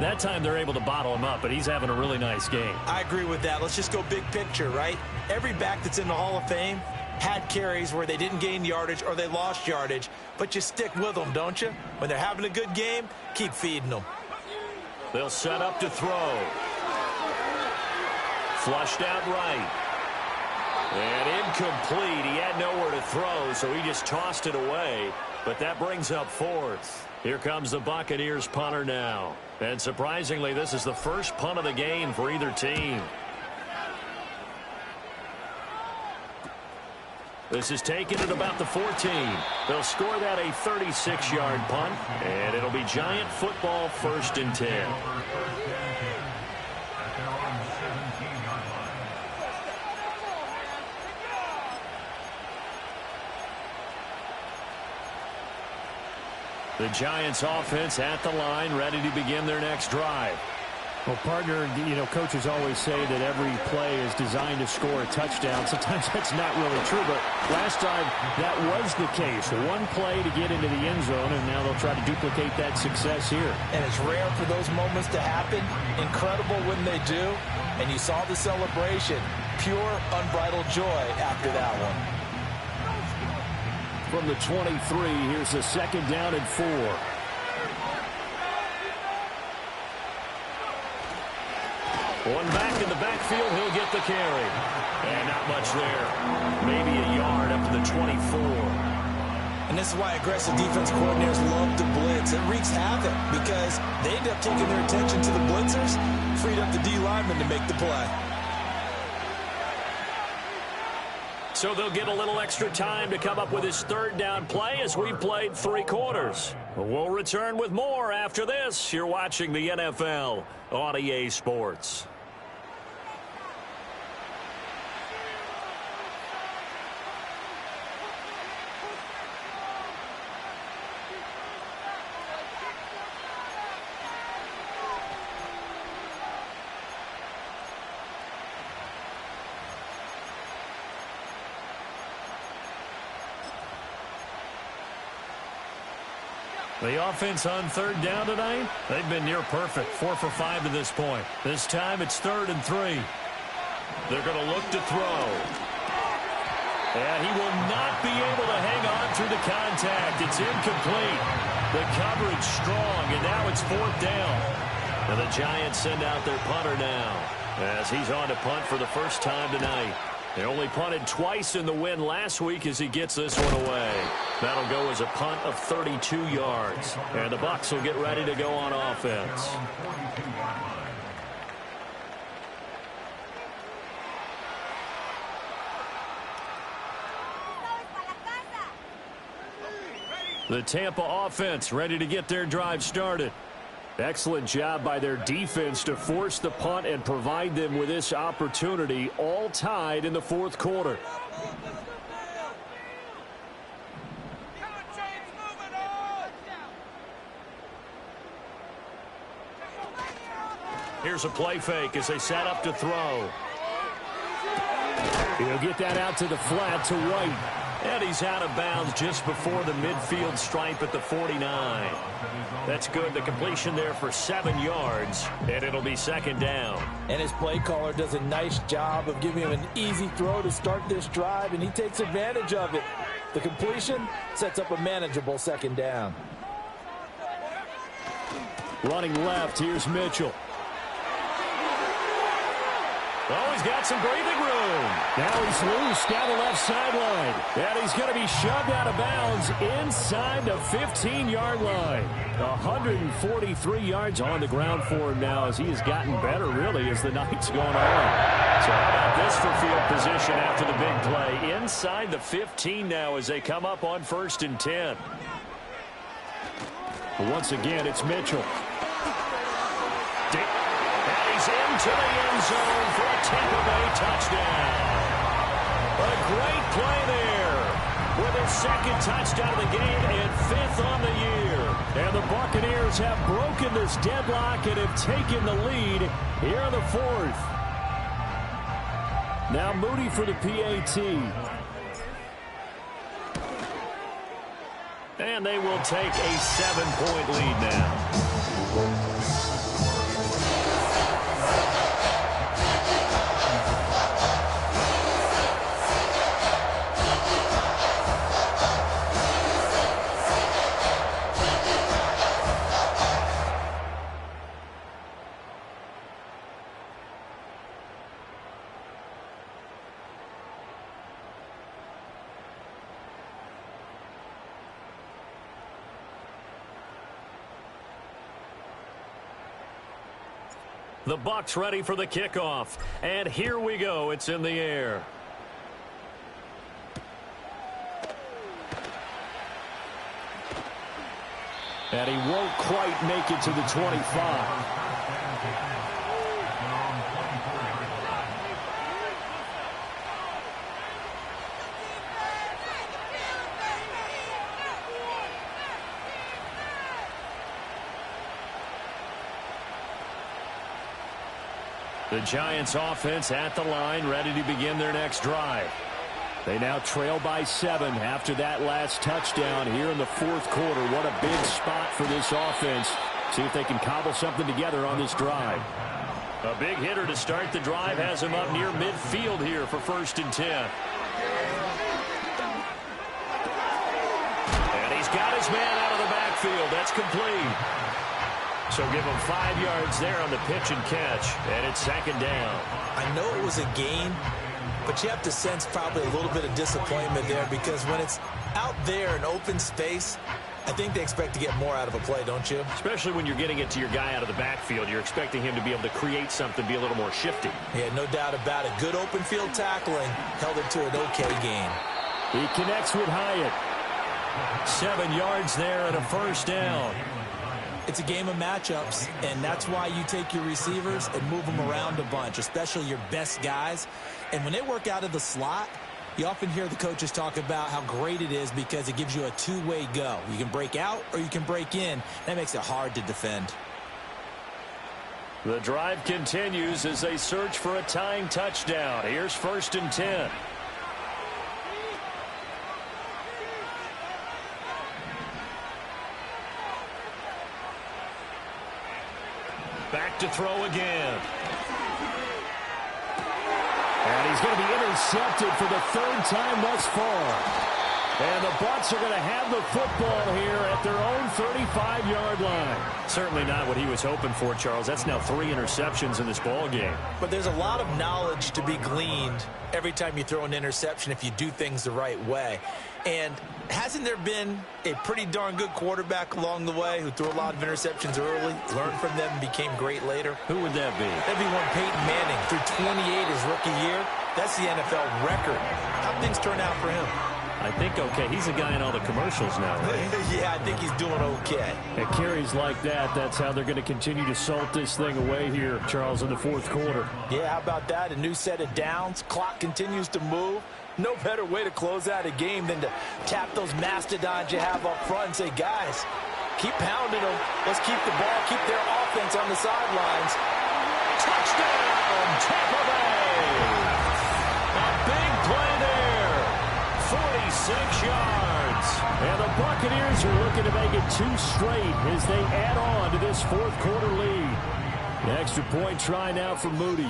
That time they're able to bottle him up, but he's having a really nice game. I agree with that. Let's just go big picture, right? Every back that's in the Hall of Fame had carries where they didn't gain yardage or they lost yardage, but you stick with them, don't you? When they're having a good game, keep feeding them. They'll set up to throw. Flushed out right. And incomplete. He had nowhere to throw, so he just tossed it away. But that brings up fourth. Here comes the Buccaneers punter now. And surprisingly, this is the first punt of the game for either team. This is taken at about the 14. They'll score that a 36-yard punt, and it'll be Giant football, 1st and 10. The Giants offense at the line, ready to begin their next drive. Well, partner, coaches always say that every play is designed to score a touchdown. Sometimes that's not really true, but last time that was the case. One play to get into the end zone, and now they'll try to duplicate that success here. And it's rare for those moments to happen. Incredible when they do. And you saw the celebration. Pure, unbridled joy after that one. From the 23, here's the 2nd down and 4. One back in the backfield, he'll get the carry. And not much there. Maybe a yard up to the 24. And this is why aggressive defense coordinators love to blitz. It wreaks havoc because they end up taking their attention to the blitzers, freed up the D lineman to make the play. So they'll get a little extra time to come up with his 3rd down play as we've played 3 quarters. We'll return with more after this. You're watching the NFL on EA Sports. The offense on 3rd down tonight, they've been near perfect, 4 for 5 to this point. This time it's 3rd and 3. They're going to look to throw. And he will not be able to hang on through the contact. It's incomplete. The coverage strong, and now it's 4th down. And the Giants send out their punter now as he's on to punt for the first time tonight. They only punted twice in the win last week as he gets this one away. That'll go as a punt of 32 yards. And the Bucs will get ready to go on offense. The Tampa offense ready to get their drive started. Excellent job by their defense to force the punt and provide them with this opportunity, all tied in the 4th quarter. Here's a play fake as they set up to throw. He'll get that out to the flat to White. And he's out of bounds just before the midfield stripe at the 49. That's good. The completion there for 7 yards, and it'll be 2nd down. And his play caller does a nice job of giving him an easy throw to start this drive, and he takes advantage of it. The completion sets up a manageable 2nd down. Running left, here's Mitchell. Oh, he's got some breathing room. Now he's loose down the left sideline. And he's going to be shoved out of bounds inside the 15-yard line. 143 yards on the ground for him now as he has gotten better, really, as the night's gone on. So how about this for field position after the big play? Inside the 15 now as they come up on 1st and 10. Once again, it's Mitchell. Into the end zone for a Tampa Bay touchdown. A great play there with their 2nd touchdown of the game and 5th on the year. And the Buccaneers have broken this deadlock and have taken the lead here in the 4th. Now Moody for the PAT. And they will take a 7-point lead now. The Bucs ready for the kickoff. And here we go. It's in the air. And he won't quite make it to the 25. The Giants offense at the line, ready to begin their next drive. They now trail by 7 after that last touchdown here in the fourth quarter. What a big spot for this offense. See if they can cobble something together on this drive. A big hitter to start the drive has him up near midfield here for 1st and 10. And he's got his man out of the backfield. That's complete. So give him 5 yards there on the pitch and catch. And it's 2nd down. I know it was a gain, but you have to sense probably a little bit of disappointment there, because when it's out there in open space, I think they expect to get more out of a play, don't you? Especially when you're getting it to your guy out of the backfield. You're expecting him to be able to create something, be a little more shifty. Yeah, no doubt about it. Good open field tackling held it to an okay gain. He connects with Hyatt. 7 yards there and a 1st down. It's a game of matchups, and that's why you take your receivers and move them around a bunch, especially your best guys. And when they work out of the slot, you often hear the coaches talk about how great it is because it gives you a two-way go. You can break out or you can break in. That makes it hard to defend. The drive continues as they search for a tying touchdown. Here's 1st and 10. Back to throw again. And he's going to be intercepted for the 3rd time thus far. And the Bucs are going to have the football here at their own 35-yard line. Certainly not what he was hoping for, Charles. That's now 3 interceptions in this ball game. But there's a lot of knowledge to be gleaned every time you throw an interception if you do things the right way. And hasn't there been a pretty darn good quarterback along the way who threw a lot of interceptions early, learned from them, and became great later? Who would that be? That'd be one Peyton Manning. Threw 28 his rookie year. That's the NFL record. How'd things turn out for him? I think okay. He's a guy in all the commercials now, right? Yeah, I think he's doing okay. At carries like that, that's how they're going to continue to salt this thing away here, Charles, in the fourth quarter. Yeah, how about that? A new set of downs. Clock continues to move. No better way to close out a game than to tap those mastodons you have up front and say, guys, keep pounding them. Let's keep the ball, keep their offense on the sidelines. Touchdown, Tampa Bay! A big play there. 46 yards. And the Buccaneers are looking to make it 2 straight as they add on to this fourth quarter lead. The extra point try now for Moody.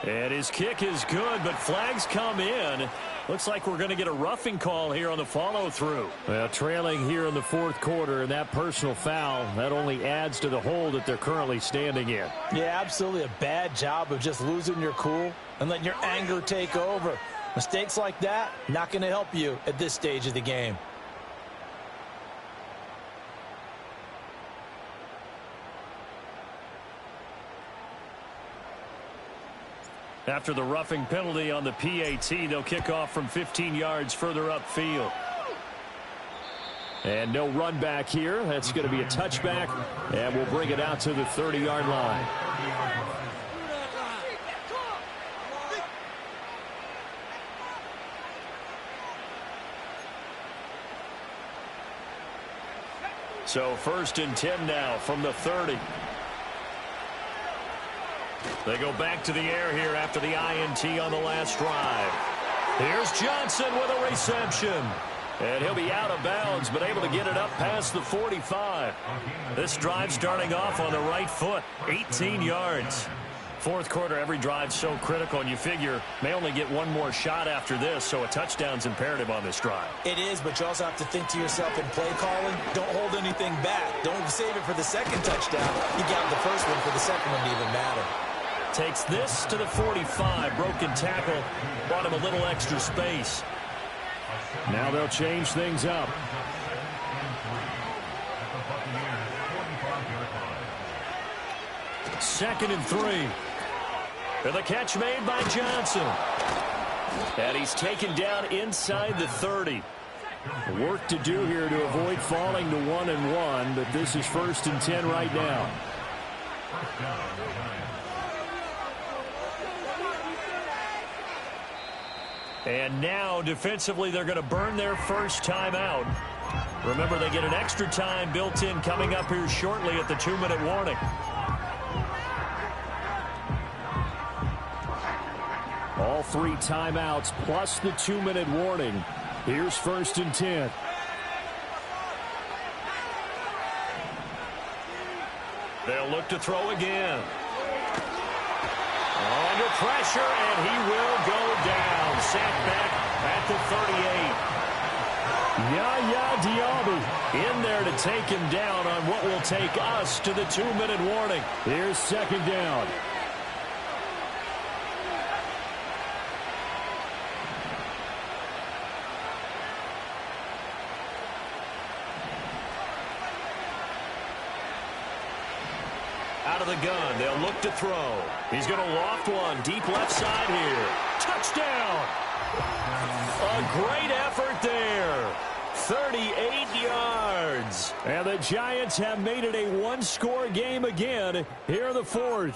And his kick is good, but flags come in. Looks like we're going to get a roughing call here on the follow-through. Well, trailing here in the fourth quarter, and that personal foul, that only adds to the hole that they're currently standing in. Yeah, absolutely a bad job of just losing your cool and letting your anger take over. Mistakes like that, not going to help you at this stage of the game. After the roughing penalty on the PAT, they'll kick off from 15 yards further upfield. And no run back here. That's going to be a touchback, and we'll bring it out to the 30-yard line. So 1st and 10 now from the 30. They go back to the air here after the INT on the last drive. Here's Johnson with a reception. And he'll be out of bounds, but able to get it up past the 45. This drive starting off on the right foot, 18 yards. Fourth quarter, every drive's so critical, and you figure may only get one more shot after this, so a touchdown's imperative on this drive. It is, but you also have to think to yourself in play calling, don't hold anything back. Don't save it for the second touchdown. You got the first one for the second one to even matter. Takes this to the 45. Broken tackle. Brought him a little extra space. Now they'll change things up. Second and 3. And the catch made by Johnson. And he's taken down inside the 30. Work to do here to avoid falling to 1-1, but this is 1st and 10 right now. And now, defensively, they're going to burn their first timeout. Remember, they get an extra time built in coming up here shortly at the 2-minute warning. All 3 timeouts plus the 2-minute warning. Here's 1st and 10. They'll look to throw again. Under pressure, and he will go down. Sacked back at the 38. Yaya Diaby In there to take him down on what will take us to the 2-minute warning. Here's 2nd down. Out of the gun, they'll look to throw. He's going to loft one deep left side here. Touchdown! A great effort there. 38 yards. And the Giants have made it a one-score game again here in the 4th.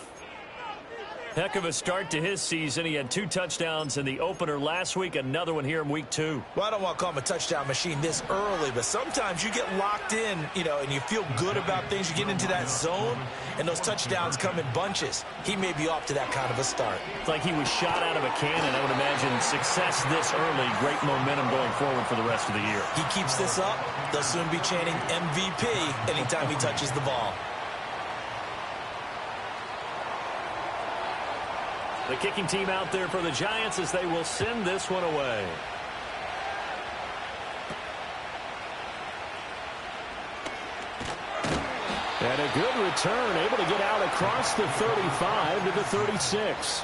Heck of a start to his season. He had 2 touchdowns in the opener last week, another one here in week 2. Well, I don't want to call him a touchdown machine this early, but sometimes you get locked in, and you feel good about things. You get into that zone, and those touchdowns come in bunches. He may be off to that kind of a start. It's like he was shot out of a cannon. I would imagine success this early, great momentum going forward for the rest of the year. He keeps this up, they'll soon be chanting MVP anytime he touches the ball. The kicking team out there for the Giants as they will send this one away. And a good return, able to get out across the 35 to the 36.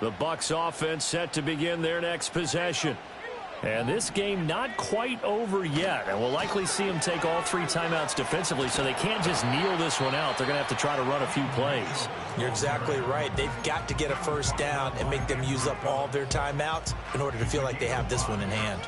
The Bucs offense set to begin their next possession. And this game not quite over yet. And we'll likely see them take all 3 timeouts defensively, so they can't just kneel this one out. They're going to have to try to run a few plays. You're exactly right. They've got to get a first down and make them use up all their timeouts in order to feel like they have this one in hand.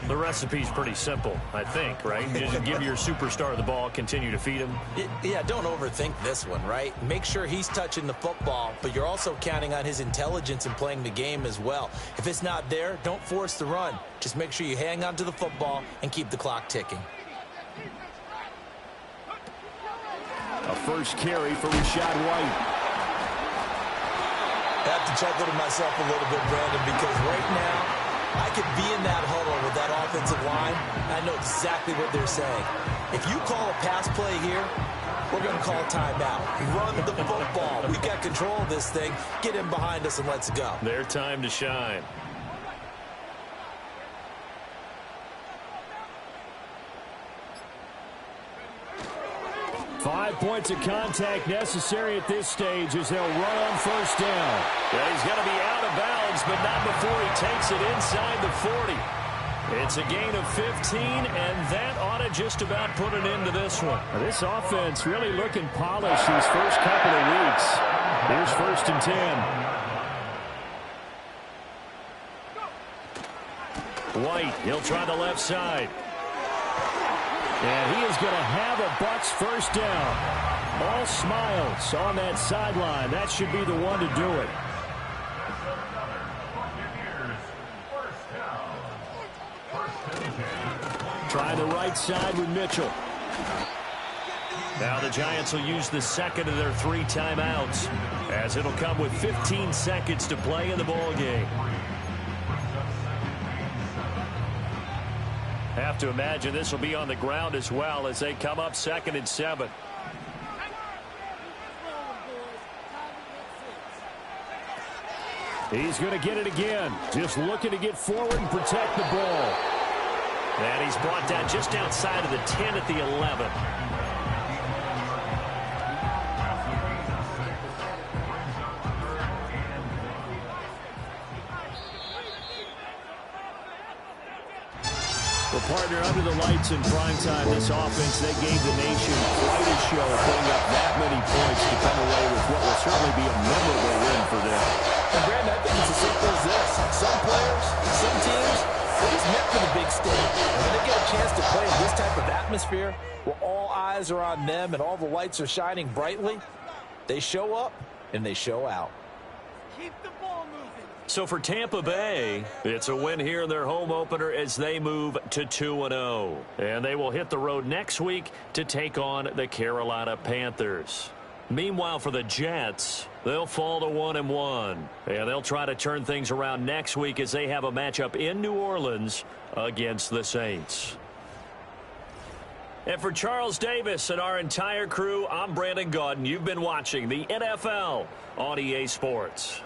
The recipe's pretty simple, I think, right? Just give your superstar the ball, continue to feed him. Yeah, don't overthink this one, right? Make sure he's touching the football, but you're also counting on his intelligence in playing the game as well. If it's not there, don't force the run. Just make sure you hang on to the football and keep the clock ticking. A first carry for Rashad White. I have to chuckle to myself a little bit, Brandon, because right now, I could be in that huddle with that offensive line. I know exactly what they're saying. If you call a pass play here, we're going to call timeout. Run the football. We got control of this thing. Get in behind us and let's go. Their time to shine. Five points of contact necessary at this stage as they'll run on first down. Yeah, he's going to be out of bounds, but not before he takes it inside the 40. It's a gain of 15, and that ought to just about put an end to this one. Now, this offense really looking polished these first couple of weeks. Here's 1st and 10. White, he'll try the left side. And he is going to have a Bucs first down. All smiles on that sideline. That should be the one to do it. Try the right side with Mitchell. Now the Giants will use the second of their 3 timeouts, as it'll come with 15 seconds to play in the ball game. Have to imagine this will be on the ground as well as they come up 2nd and 7. He's going to get it again. Just looking to get forward and protect the ball. And he's brought down just outside of the 10 at the 11. Well, partner, under the lights in primetime, this offense, they gave the nation quite a show, putting up that many points to come away with what will certainly be a memorable win for them. And, Brandon, I think it's as simple as this. Some players, some teams, they're just meant for the big stage. And when they get a chance to play in this type of atmosphere, where all eyes are on them and all the lights are shining brightly, they show up and they show out. Keep the ball moving. So for Tampa Bay, it's a win here in their home opener as they move to 2-0. And they will hit the road next week to take on the Carolina Panthers. Meanwhile, for the Jets, they'll fall to 1-1. And they'll try to turn things around next week as they have a matchup in New Orleans against the Saints. And for Charles Davis and our entire crew, I'm Brandon Gaudin. You've been watching the NFL on EA Sports.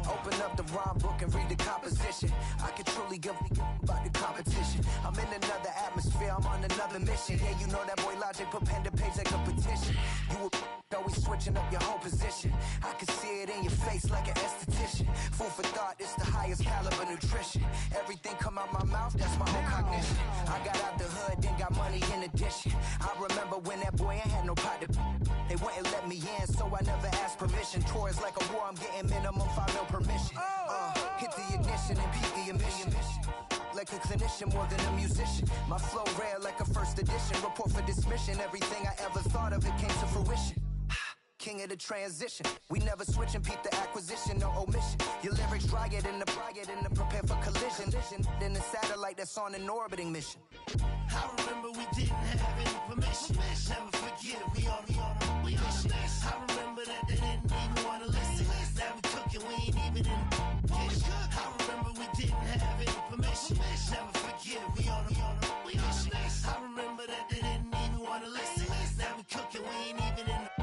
Open up the rhyme book and read the composition. I can truly give about the competition. I'm in another atmosphere, I'm on another mission. Yeah, you know that boy Logic put pen to page like a petition. You always switching up your whole position. I can see it in your face like an esthetician. Food for thought, it's the highest caliber nutrition. Everything come out my mouth, that's my own cognition. I got out the hood, then got money in addition. I remember when that boy ain't had no pot to. They wouldn't let me in, so I never asked permission. Tours like a war, I'm getting minimum 5 mil permission. Hit the ignition and beat the emission. Like a clinician more than a musician. My flow rare like a first edition. Report for dismission. Everything I ever thought of, it came to fruition. King of the transition. We never switch and peep the acquisition, no omission. Your lyrics dry it in the prepare for collision. Then the satellite that's on an orbiting mission. I remember we didn't have any permission. Never forget it, we on a mission. I remember that they didn't even want to listen. Now we cooking, we ain't even in the kitchen. I remember we didn't have any permission. Never forget it, we on a mission. I remember that they didn't even want to listen. Now we cooking, we ain't even in the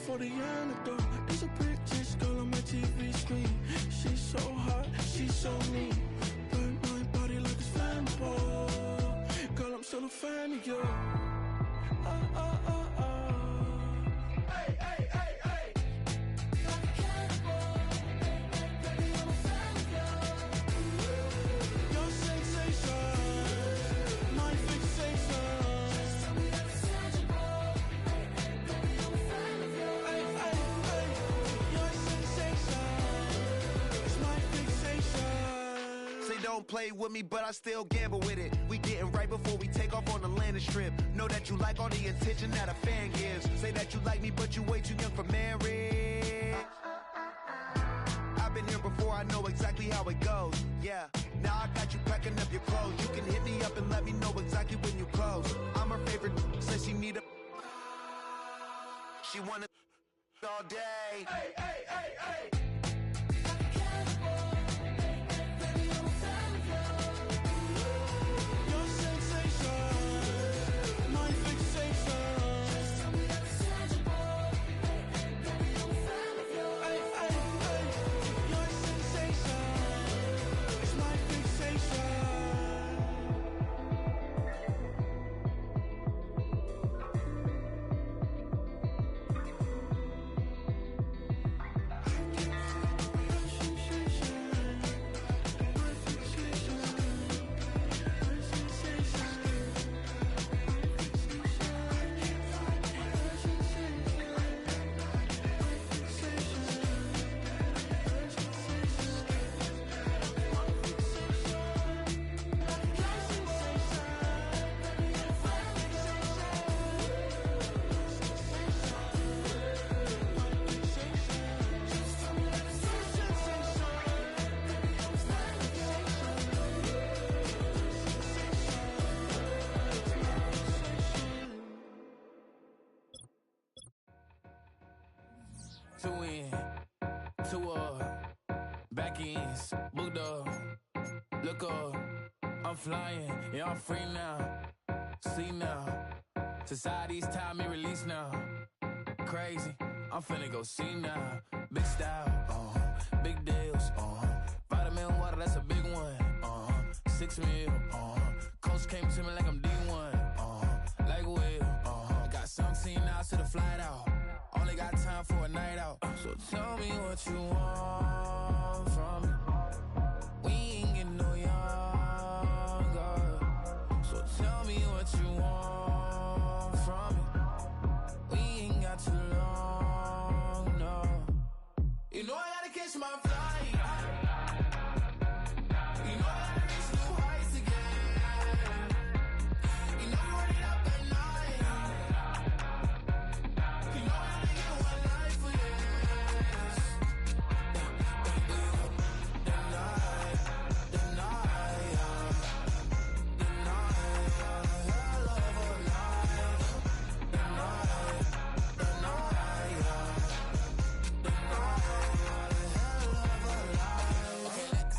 for the antidote. There's a pretty girl on my TV screen. She's so hot, she's so mean. Burn my body like it's flammable. Girl, I'm still a fan of you. Hey, hey, hey, hey. Like a cannibal. Baby, I'm a fan of you. Your sensation, my fixation. Just tell me that it's tangible. Baby, I'm a fan of you. Don't play with me, but I still gamble with it. We getting right before we take off on the landing strip. Know that you like all the attention that a fan gives. Say that you like me, but you way too young for marriage. I've been here before, I know exactly how it goes. Yeah, now I got you packing up your clothes. You can hit me up and let me know exactly when you close. I'm her favorite, says she need a. She wanna all day. Hey, hey, hey, hey. Two in, two up, back ends, booked up, look up, I'm flying, yeah, I'm free now, see now, society's time me release now, crazy, I'm finna go see now, big style, big deals, vitamin water, that's a big one, 6 mil, coach came to me like I'm D1, like Will, I got 17 hours to the flight out. Only got time for a night out. So tell me what you want from me. We ain't getting no younger. So tell me what you want from me. We ain't got too long, no. You know I gotta catch catch my flight. You know I gotta reach new heights again. You know I'm running up at night. You know I only get one life for this. The night, hell of a night.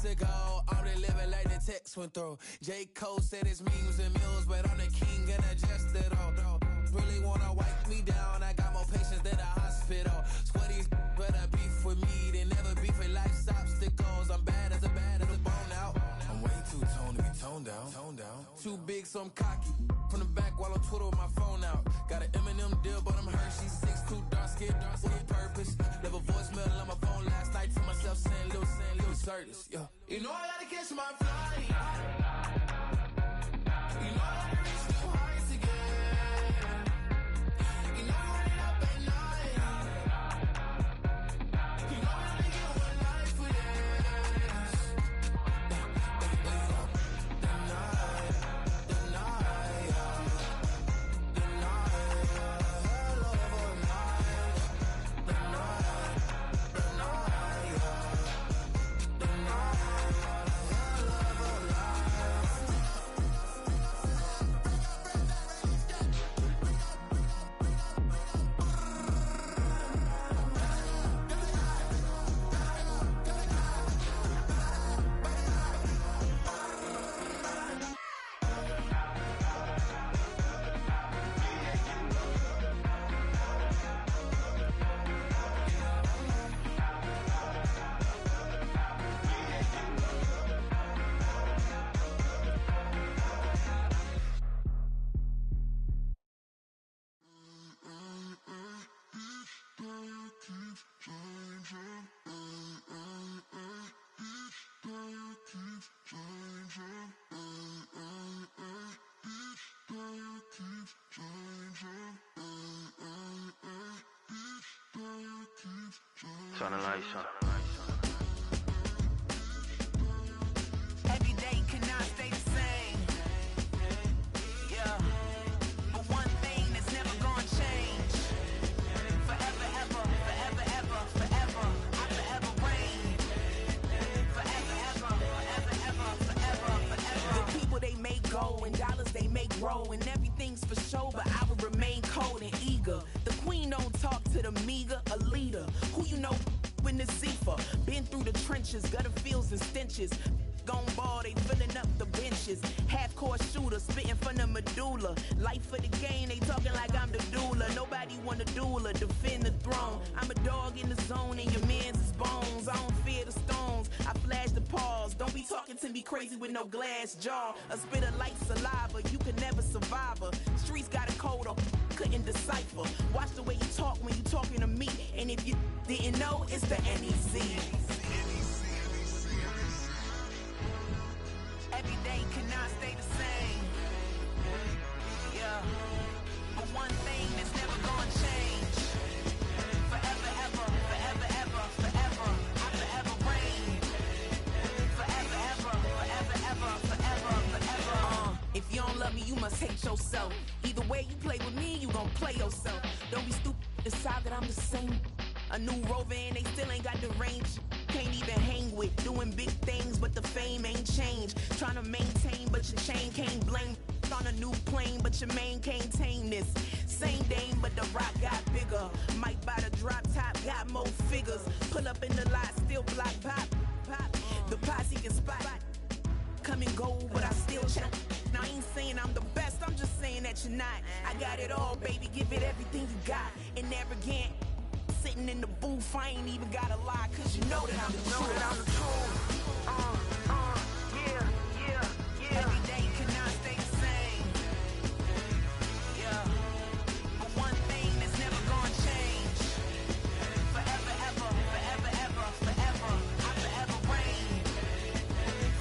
Ago, I'm really living like the text went through. J. Cole said it's memes and mills, but I'm the king and adjust it all. Really wanna wipe me down, I got more patience than a hospital. Sweaty better beef with me than never beef with life's obstacles. I'm bad as a bone out. I'm way too toned to be toned down. Too big, so I'm cocky. From the back while I'm Twitter with my phone out. Got an Eminem deal, but I'm Hershey's 6'2", dark skin with purpose. Left a voicemail on my phone last night for myself saying Lil Curtis, yeah. You know I gotta catch my flight. You know I gotta reach new heights again. You know I'm running up at night. You know I only get one life for this. The night, hell of a night. The night. Turn the lights on. Every day cannot stay the same. Yeah. But one thing that's never gonna change. Forever, ever, forever, ever, forever. I forever reign. Forever, ever, forever, ever, forever, forever. The people they make go and dollars they make grow and everything's for show, but I will remain cold and eager. The queen don't talk to the meager, a leader. Who you know in the Zephyr? Been through the trenches, gutter fields and stenches. Gone ball, they filling up the benches. Half-court shooter, spitting from the medulla. Life for the game, they talking like I'm the doula. Nobody want a doula, defend the throne. I'm a dog in the zone and your man's is bones. I don't fear the stones, I flash the paws. Don't be talking to me crazy with no glass jaw. A spit of light saliva, you can never survive her. Streets got a code up, couldn't decipher. Watch the way you talk when you talking to me. And if you didn't know, it's the NEC. Every day cannot stay the same. Yeah. But one thing that's never gonna change. Forever, ever, forever, ever, forever. I forever reign. Forever, ever, forever, ever, forever, forever. If you don't love me, you must hate yourself. Either way you play with me, you gon' play yourself. Don't be stupid, decide that I'm the same. A new rover and they still ain't got the range. Can't even hang with, doing big things, but the fame ain't changed. Trying to maintain, but your chain can't blame. On a new plane, but your main can't tame this. Same dame, but the rock got bigger. Might buy the drop top, got more figures. Pull up in the lot, still block pop. The posse can spot. Come and go, but I still check. Now I ain't saying I'm the best, I'm just saying that you're not. I got it all, baby, give it everything you got. And arrogant. Sitting in the booth, I ain't even gotta lie, cause you know that I'm the truth. Yeah. Every day cannot stay the same. Yeah. But one thing that's never gonna change. Forever, ever, forever, ever, forever. I forever reign.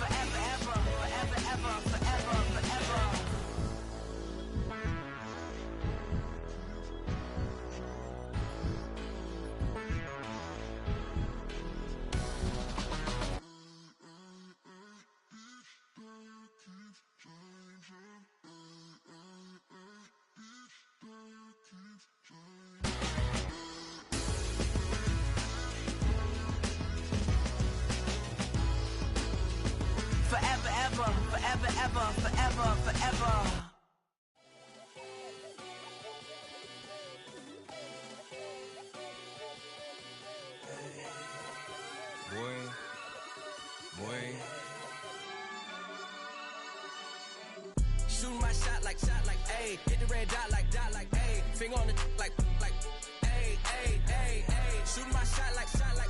Forever, ever, forever, ever, forever, forever. forever, forever, forever. Shooting my shot like, ayy. Hit the red dot like, ayy. Finger on the like, ayy, ayy, ayy, ayy. Shooting my shot like,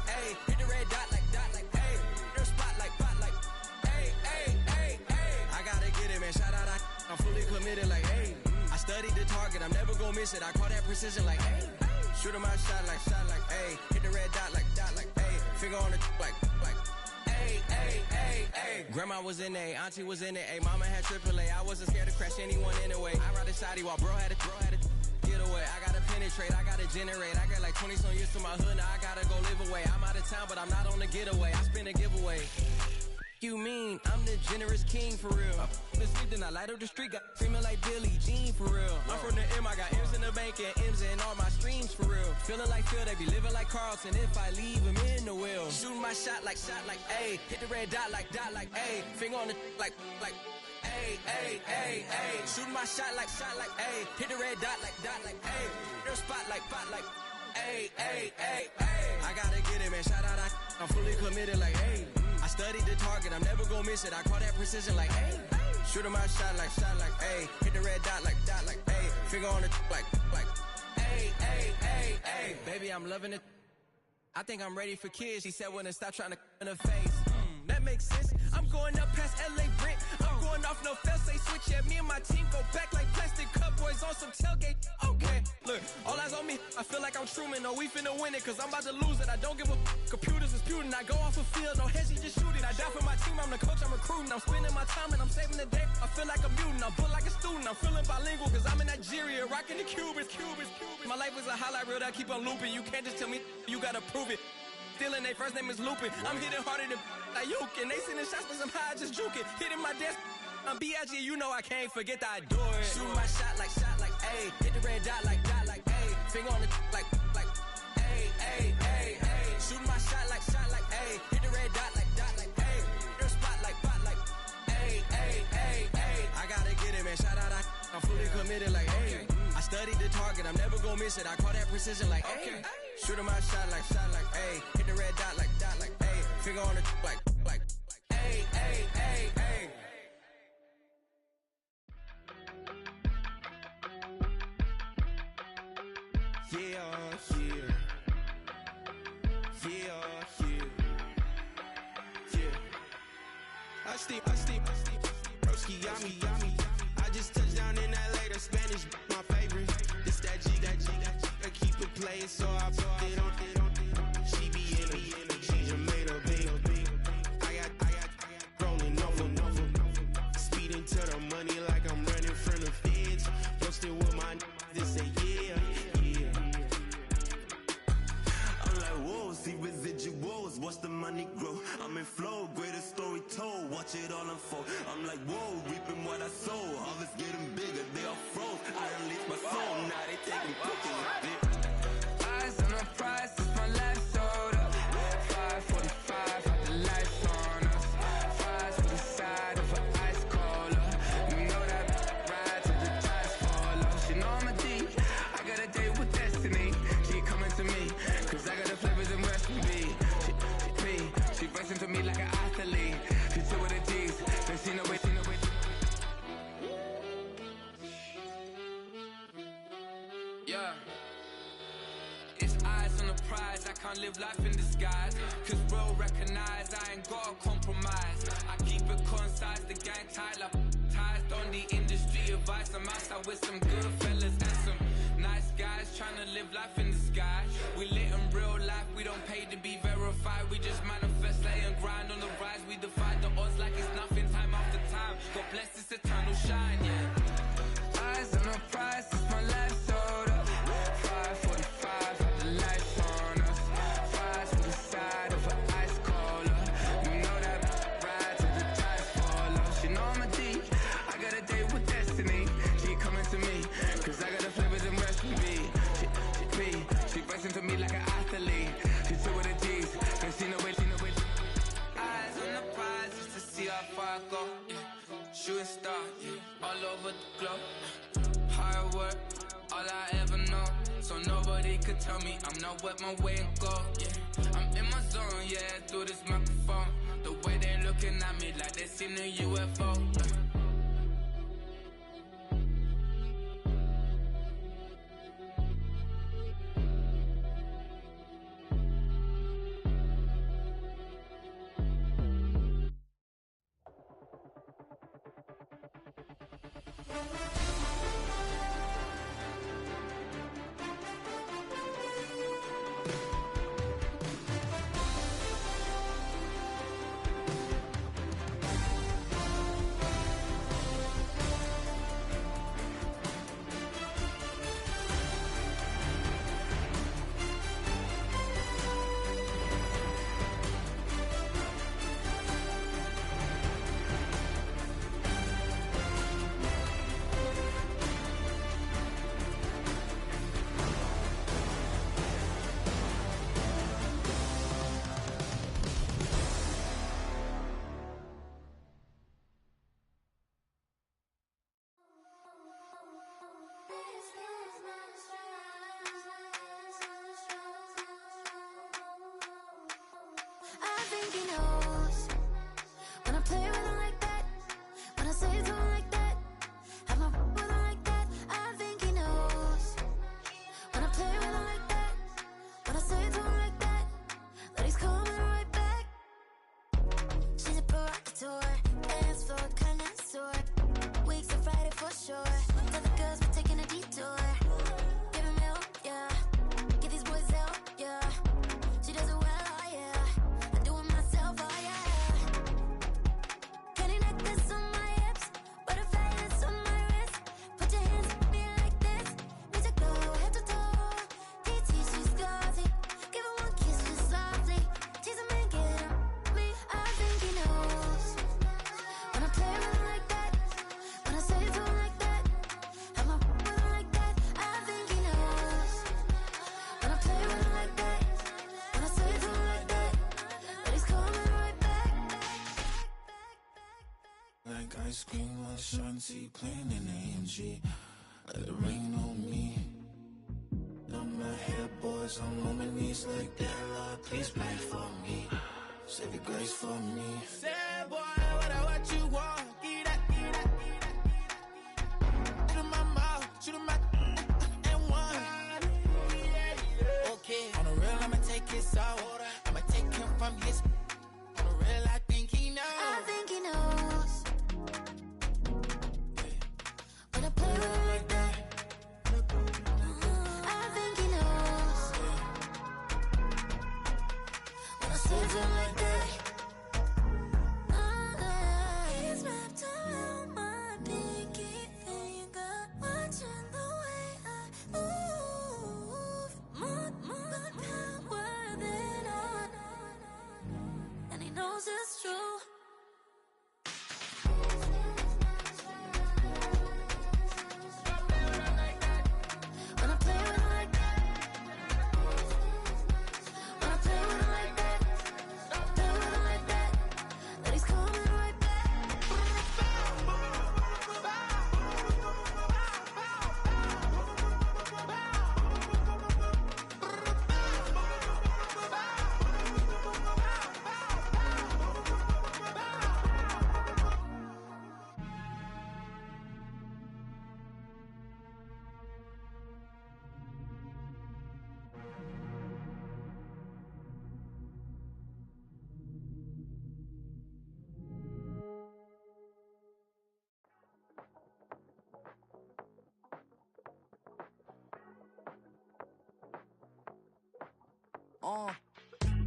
ayy. Hit the red dot like, ayy. Your spot like, ayy, ayy, ayy, ayy. I gotta get it, man. Shout out, I'm fully committed like, ayy. I studied the target, I'm never gonna miss it. I call that precision like, ayy. Shooting my shot like, ayy. Hit the red dot like, ayy. Finger on the like, ayy, ayy, ayy, ayy. Grandma was in A, auntie was in it, ayy. Mama had AAA. I wasn't scared to crash anyone anyway. I ride a shotty while bro had a get away. I gotta penetrate, I gotta generate. I got like 20 some years to my hood, now I gotta go live away. I'm out of town, but I'm not on the getaway. I spin a giveaway. You mean I'm the generous king for real? Been sleep, then I light up the street, got screaming like Billie Jean for real. I'm from the M, I got M's in the bank and M's in all my streams for real. Feeling like Phil, they be living like Carlson if I leave him in the wheel. Shooting my shot like, ayy. Hit the red dot like, ayy. Finger on the like, ayy, ayy, ayy, ayy. Shooting my shot like, ayy. Hit the red dot like, ayy. Your spot like, ayy, ayy, ayy, ayy. I gotta get it, man. Shout out, I'm fully committed like, ayy. I studied the target, I'm never gonna miss it. I call that precision like, ayy. Shooting my shot like, ayy. Hit the red dot like, ayy. Finger on the like, ayy, ayy, ayy, ayy. Baby, I'm loving it. I think I'm ready for kids. She said when to stop trying to in her face. That makes sense. I'm going up past LA Brent. I'm going off no fail, say switch. Yeah, me and my team go back like plastic cup boys on some tailgate. Okay, look, all eyes on me. I feel like I'm Truman. No, we finna win it, cause I'm about to lose it. I don't give a computers is putin'. I go off a field, no heads, just shoot it. I die for my team, I'm the coach, I'm recruiting. I'm spending my time and I'm saving the day. I feel like a mutant, I'm built like a student. I'm feeling bilingual, cause I'm in Nigeria, rocking the Cubans. My life is a highlight reel that I keep on looping. You can't just tell me, you gotta prove it. Stealing, their first name is Lupin. I'm hitting harder than Ayuk, and they sending shots for some high, just juke it. Hitting my desk, I'm B.I.G., you know I can't forget that I do it. Shooting my shot like, ayy. Hit the red dot like, ayy. Finger on the like, ayy, ayy, ayy, ayy. Shooting my shot like, ayy. Hit the red dot like, ayy. Your spot like, ayy, ayy, ayy, ayy. I gotta get it, man. Shout out, I'm fully committed like, ayy. I studied the target, I'm never gonna miss it. I call that precision like, ayy. Shooting my shot like, ayy. Hit the red dot like, ayy. Finger on the like, ayy, ayy, ayy, ayy. Yeah, I steam, broski, yummy. I just touched down in LA, the Spanish, my favorite. This that G, I keep it playing, so I put it on. She be in me, she just made a big. I got rolling over. Speeding to the money like I'm running from the feds. Posted with my this say yeah. I'm like, whoa, see residuals, watch the money grow. I'm in flow, greatest story told, watch it all unfold. I'm like, whoa, reaping what I sow. Harvest getting bigger, they all froze. I unleashed my soul, now they taking pictures of it. Eyes on the prize, it's my life sold up. 545, had the lights on us. Fries for the side of an ice cola. You know that ride till the tires fall off. She know I'm a D, I got a date with destiny. She coming to me, cause I got the flavors and recipe. She racing to me like an athlete. She two with the G's, they see no way. Yeah. It's eyes on the prize, I can't live life in disguise. Cause real recognize I ain't gotta compromise. I keep it concise, the gang tied up. Ties on the industry advice. I'm outside with some good fellas and some nice guys trying to live life in the sky. We lit in real life, we don't pay to be verified. We just manifest, lay and grind on the rise. We defy the odds like it's nothing, time after time. God bless this eternal shine, yeah. Eyes on the prize, it's my life sold up. 545, had the lights on us. Fries for the side of an ice cola. You know that ride till the tires fall off. She know I'm a D, I got a date with destiny. She coming to me, cause I got the flavors and recipe. She racing to me like an athlete. She two with the G's, ain't seen no way. Eyes on the prize just to see how far I go. Yeah. shooting star, yeah, all over the globe. Hard work, all I ever know. So nobody could tell me I'm not what my way and go, yeah. I'm in my zone, yeah, through this microphone. The way they looking at me like they seen a UFO, yeah. I think he knows when I play with him like that, when I say to him like that, have my with him like that. I think he knows when I play with him like that, when I say to him like that, that he's coming right back. She's a provocateur, dance floor connoisseur, weeks of Friday for sure. Tell the girls we're taking a detour. Give him milk, yeah. Get these boys out, yeah. She does it well. Ice cream, Shanti playing in AMG. Let it rain on me. On my head, boys, I'm on my knees like that. Lord, please pray for me. Save your grace for me. Say, boy, what you want? Get that, get that, get that. Shoot in my mouth, shoot in my and one. Okay, on the real, I'ma take his soul. I'ma take him from his. On the real, I think he knows. I think he knows. When I play with him like that, I think he knows. When I say to him like that, he's wrapped around my pinky finger, watching the way I move. More power than on, and he knows it's true.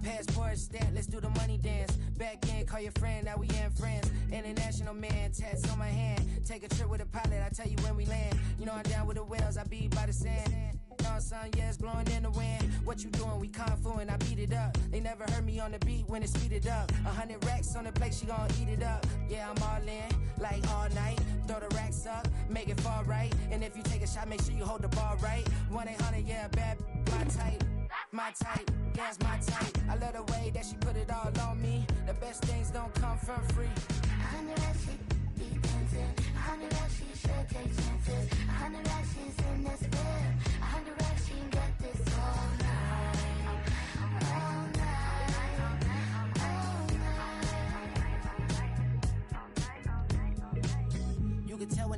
Passport stamp, let's do the money dance. Back in, call your friend, now we in friends. International man, tats on my hand. Take a trip with a pilot, I tell you when we land. You know I'm down with the whales, I be by the sand. Sun, yeah, it's blowing in the wind. What you doing? We kung fu and I beat it up. They never heard me on the beat when it's speeded up. 100 racks on the plate, she gon' eat it up. Yeah, I'm all in, like all night. Throw the racks up, make it fall right. And if you take a shot, make sure you hold the ball right. 1-800, yeah, bad, my type. My type, yeah, it's my type. I love the way that she put it all on me. The best things don't come for free. 100 racks, be dancing.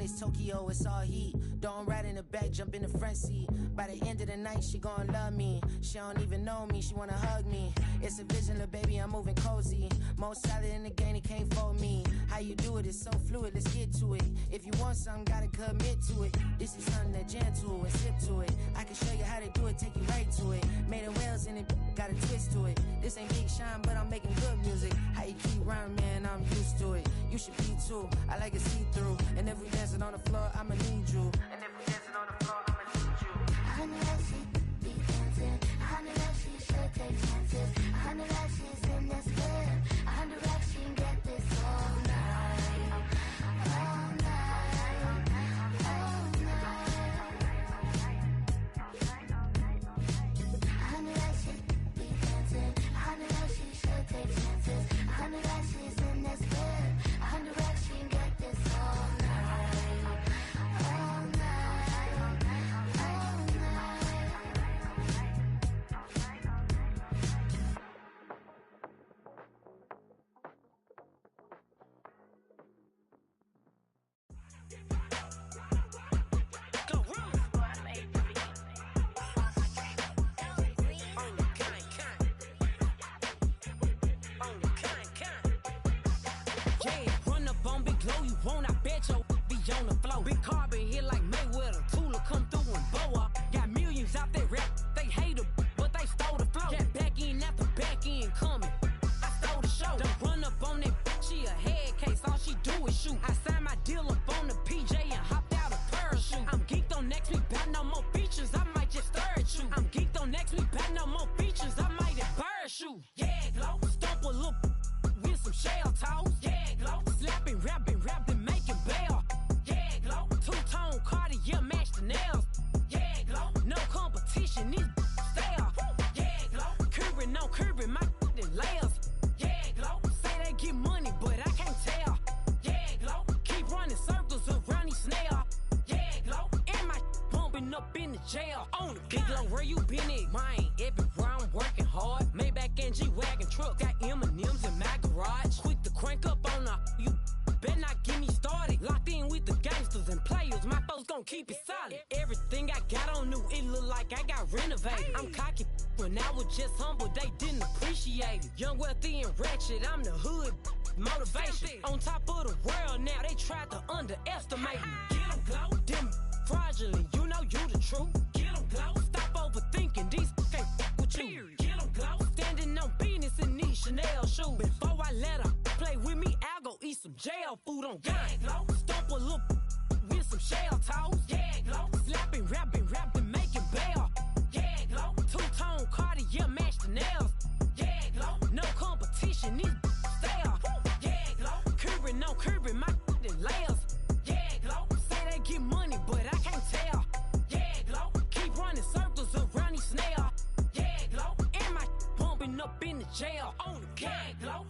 it's Tokyo, it's all heat. Don't ride in the back, jump in the front seat. By the end of the night, she gon' love me. She don't even know me, she wanna hug me. It's a vision, little baby, I'm moving cozy. Most solid in the game, it can't fold me. How you do it, it's so fluid, let's get to it. If you want something, gotta commit to it. This is something that jam to and sip to it. I can show you how to do it, take you right to it. Made of whales in it, got a twist to it. This ain't Big Sean, but I'm making good music. How you keep rhyming, man, I'm used to it. You should be too, I like it see-through. And if we dancing on the floor, I'ma need you. And if we dancing on the floor, I'ma need you. I know that she be dancing. I know that she should take chances. I know that she's in this bed. I know that she can get this all night. All night. All night. I know that she be dancing. I know that she should take chances. I know that she's in this bed. I know that she can get this all night. All night. All night. Yeah, run up on Big Glow, you won't, I bet your be on the floor. Big Carbon here like Mayweather, Tula come through and blow up. Got millions out there rap, they hate her, but they stole the flow. Got back in after back end coming, I stole the show. Don't run up on that, she a head case, all she do is shoot. I signed my deal up on the PJ and hopped out a parachute. I'm geeked on next week, back no more features, I might just stir at you. I'm geeked on next week, back no more features, I might embarrass you. Yeah, Glow, stomp a little with some shell toes. Yeah, Glow, slapping, rapping, making bail. Yeah, Glow, two-tone Cartier match the nails. Yeah, Glow, no competition, these stale. Yeah, Glow, curving, no curving, my layers. Yeah, Glow, say they get money, but I can't tell. Yeah, Glow, keep running circles around these snail. Yeah, Glow, and my bumping up in the jail. On the Big Glow, where you been at? Mine, everywhere I'm working hard. Maybach and G-Wagon truck, got M&M's in my garage. Quick to crank up on her, you better not get me started. Locked in with the gangsters and players, my folks gon' keep it solid. Everything I got on new, it look like I got renovated. I'm cocky, when I was just humble, they didn't appreciate it. Young, wealthy, and ratchet, I'm the hood motivation. On top of the world now, they tried to underestimate me. Get 'em, Glow, them fraudulent, you know you the truth. Get 'em, Glow, stop overthinking, these can't fuck with you. Get 'em, Glow, standing on business in these Chanel shoes. Before I let her play with me, I'll go eat some jail food on God. Yeah, Glow, stomp a little with some shell toes. Yeah, Glow, slapping, rapping, making bail. Yeah, Glow, two-tone Cartier match the nails. Yeah, Glow, no competition, these stale. Yeah, Glow, curving, no curving, my layers. Yeah, Glow, say they get money, but I can't tell. Yeah, Glow, keep running circles around these snail. Yeah, Glow, and my bumping up in the jail. On the yeah, Glow.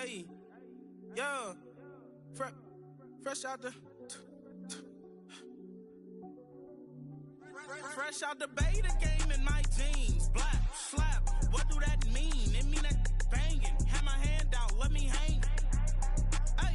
Hey, yo, fresh out the fresh out the beta game in my jeans. Black slap, what do that mean? It mean that banging. Have my hand out, let me hang. Hey,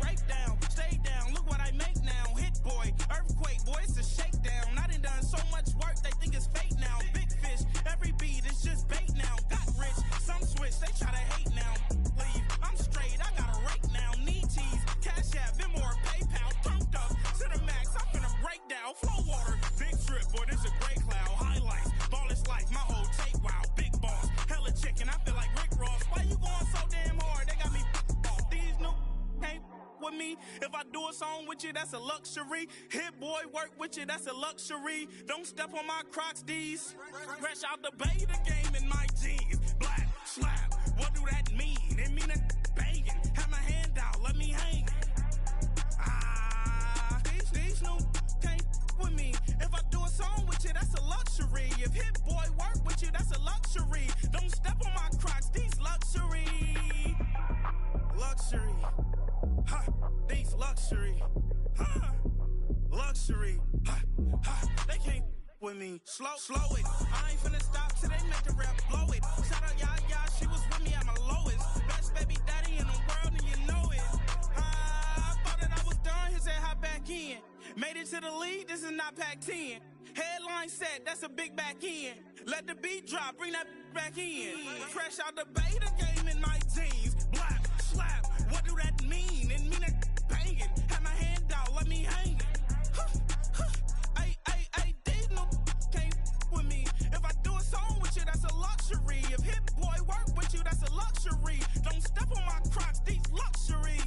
break down, stay down. Look what I make now. Hit boy, earthquake, boy, it's a shakedown. I done so much work, they think it's fake now. Big fish, every beat is just bait now. Got rich, some switch, they try to hate now. Leave, I'm straight, I got a rake now. Need tease, cash app, Venmo or PayPal. Pumped up to the max, I'm finna break down. Flow water, big trip, boy, this a gray cloud. Highlights, ball is life, my whole take, wow. Big boss, hella chicken, I feel like Rick Ross. Why you going so damn hard? They got me off. These new can't with me. If I do a song with you, that's a luxury. Hit boy, work with you, that's a luxury. Don't step on my Crocs, D's. Fresh out the beta game in my jeans. Black slap, what do that mean? It mean that banging. Have my hand out, let me hang. These new can't with me. If I do a song with you, that's a luxury. If hit boy work with you, that's a luxury. Don't step on my Crocs, these luxury. Luxury. Ha, these luxury. Ha, luxury. Ha, ha, they can't with me. Slow it. I ain't finna stop till they make the rap blow it. Shout out y'all, she was with me at my lowest. Best baby daddy in the world and you know it. I thought that I was done, he said hop back in. Made it to the lead, this is not Pac-10. Headline set, that's a big back end. Let the beat drop, bring that back in. Fresh out the beta game in my jeans. Black slap, what do that mean? It mean that banging. Have my hand out, let me hang. Ay, these no can't with me. If I do a song with you, that's a luxury. If hit boy work with you, that's a luxury. Don't step on my Crocs, these luxury.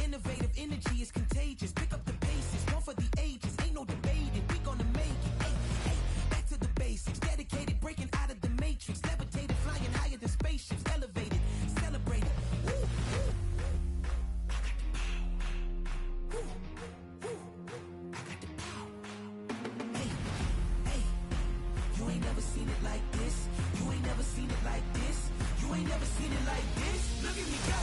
Innovative energy is contagious. Pick up the paces, one for the ages. Ain't no debating, we gonna make it. Ay, back to the basics. Dedicated, breaking out of the matrix. Levitated, flying higher than spaceships. Elevated, celebrated. Woo, woo. I got the power. Woo, woo. I got the power. Hey, you ain't never seen it like this. You ain't never seen it like this. You ain't never seen it like this. Look at me go.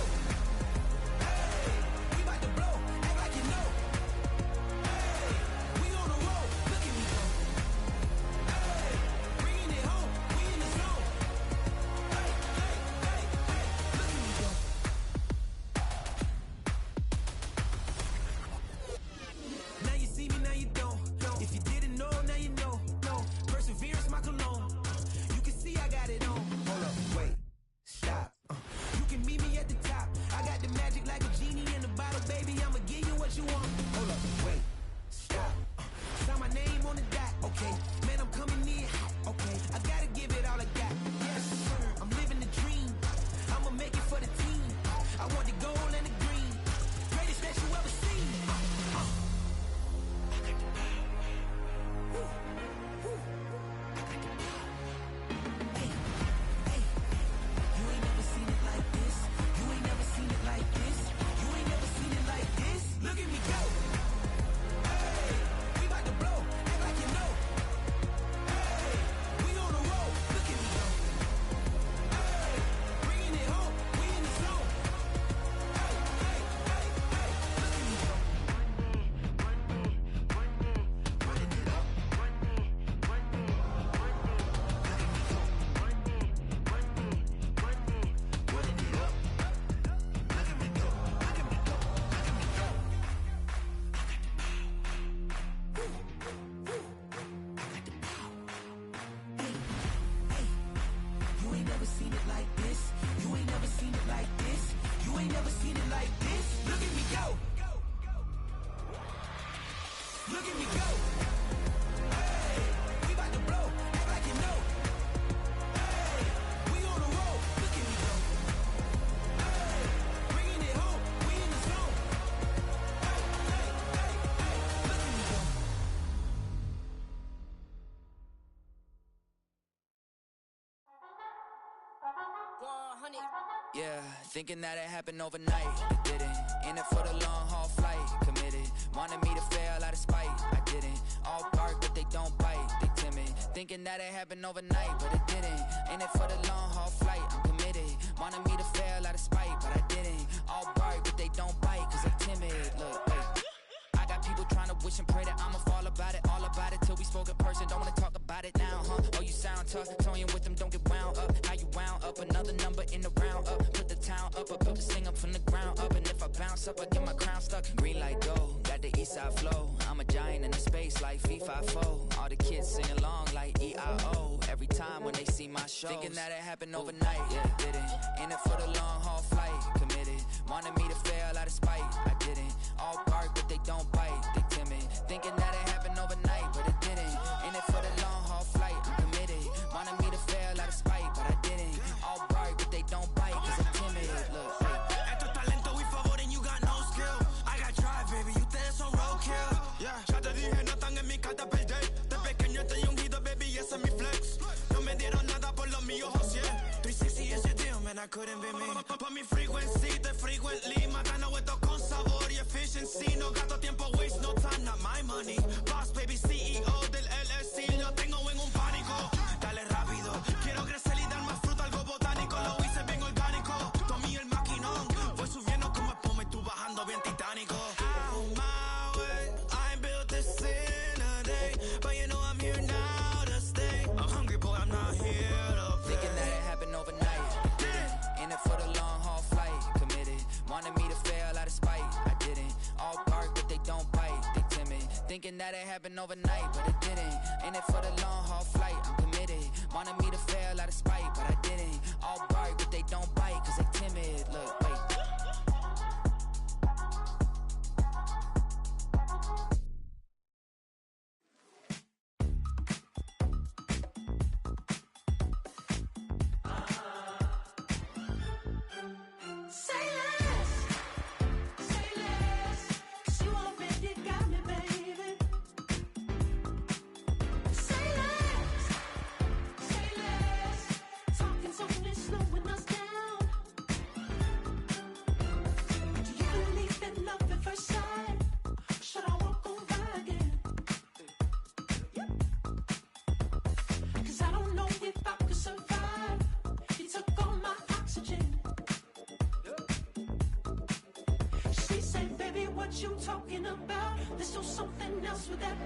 Yeah, thinking that it happened overnight, it didn't. In it for the long haul flight, committed. Wanted me to fail out of spite, I didn't. All bark, but they don't bite, they timid. Thinking that it happened overnight, but it didn't. In it for the long haul flight, I'm committed. Wanted me to fail out of spite, but I didn't. All bark, but they don't bite, cause I'm timid. Look, wait. I got people trying to wish and pray that I'ma fall about it, all about it till we spoke in person. Don't wanna talk about it now, huh? Oh, you sound tough, toying with them, don't get wound up. How you wound up? Another number in the round up. Put the town up, I built this thing up from the ground up. And if I bounce up, I get my crown stuck. Green light go, got the east side flow. I'm a giant in the space like FIFA4. All the kids sing along like EIO. Every time when they see my shows, thinking that it happened overnight, yeah, didn't. In it for the long haul flight, committed. Wanted me to fail out of spite, I didn't. All bark, but they don't bite, they timid. Thinking that it happened overnight, but it didn't. In it for the long haul flight, I'm committed. Wanted me to fail out of spite, but I didn't. All bark, but they don't bite, cause I'm timid. Look, esto es talento y favor and you got no skill. I got drive, baby, ustedes son roadkill. Yeah, ya te dije, no están en mi carta perder. De pequeño estoy ungido, baby, ese es mi flex. No me dieron nada por lo mío, José. 360 is your deal, man, I couldn't be me. Pa' mi frequency, te frequently. Matando esto con sabor y efficiency. No gasto tiempo, waste no time, not my money. Boss, baby, CEO del LLC. Lo tengo en un pánico. Dale rápido, quiero crecer y dar más fruto, algo botánico. Lo hice bien orgánico. Tomé el maquinón. Voy subiendo como espuma y tú bajando bien titánico. On my way, I ain't built this in a day. But you know I'm here now to stay. I'm hungry, boy, I'm not here to play. Thinking that it happened overnight, didn't. In it for the long haul flight, committed. Wanted me to fail out of spite, I didn't. All bark, but they don't bite, they timid. Thinking that it happened overnight, but it didn't. In it for the long haul flight, I'm committed. Wanted me to fail out of spite, but I didn't. All bark, but they don't bite, cause they timid. Look, wait. You talking about? Let's do something else with that.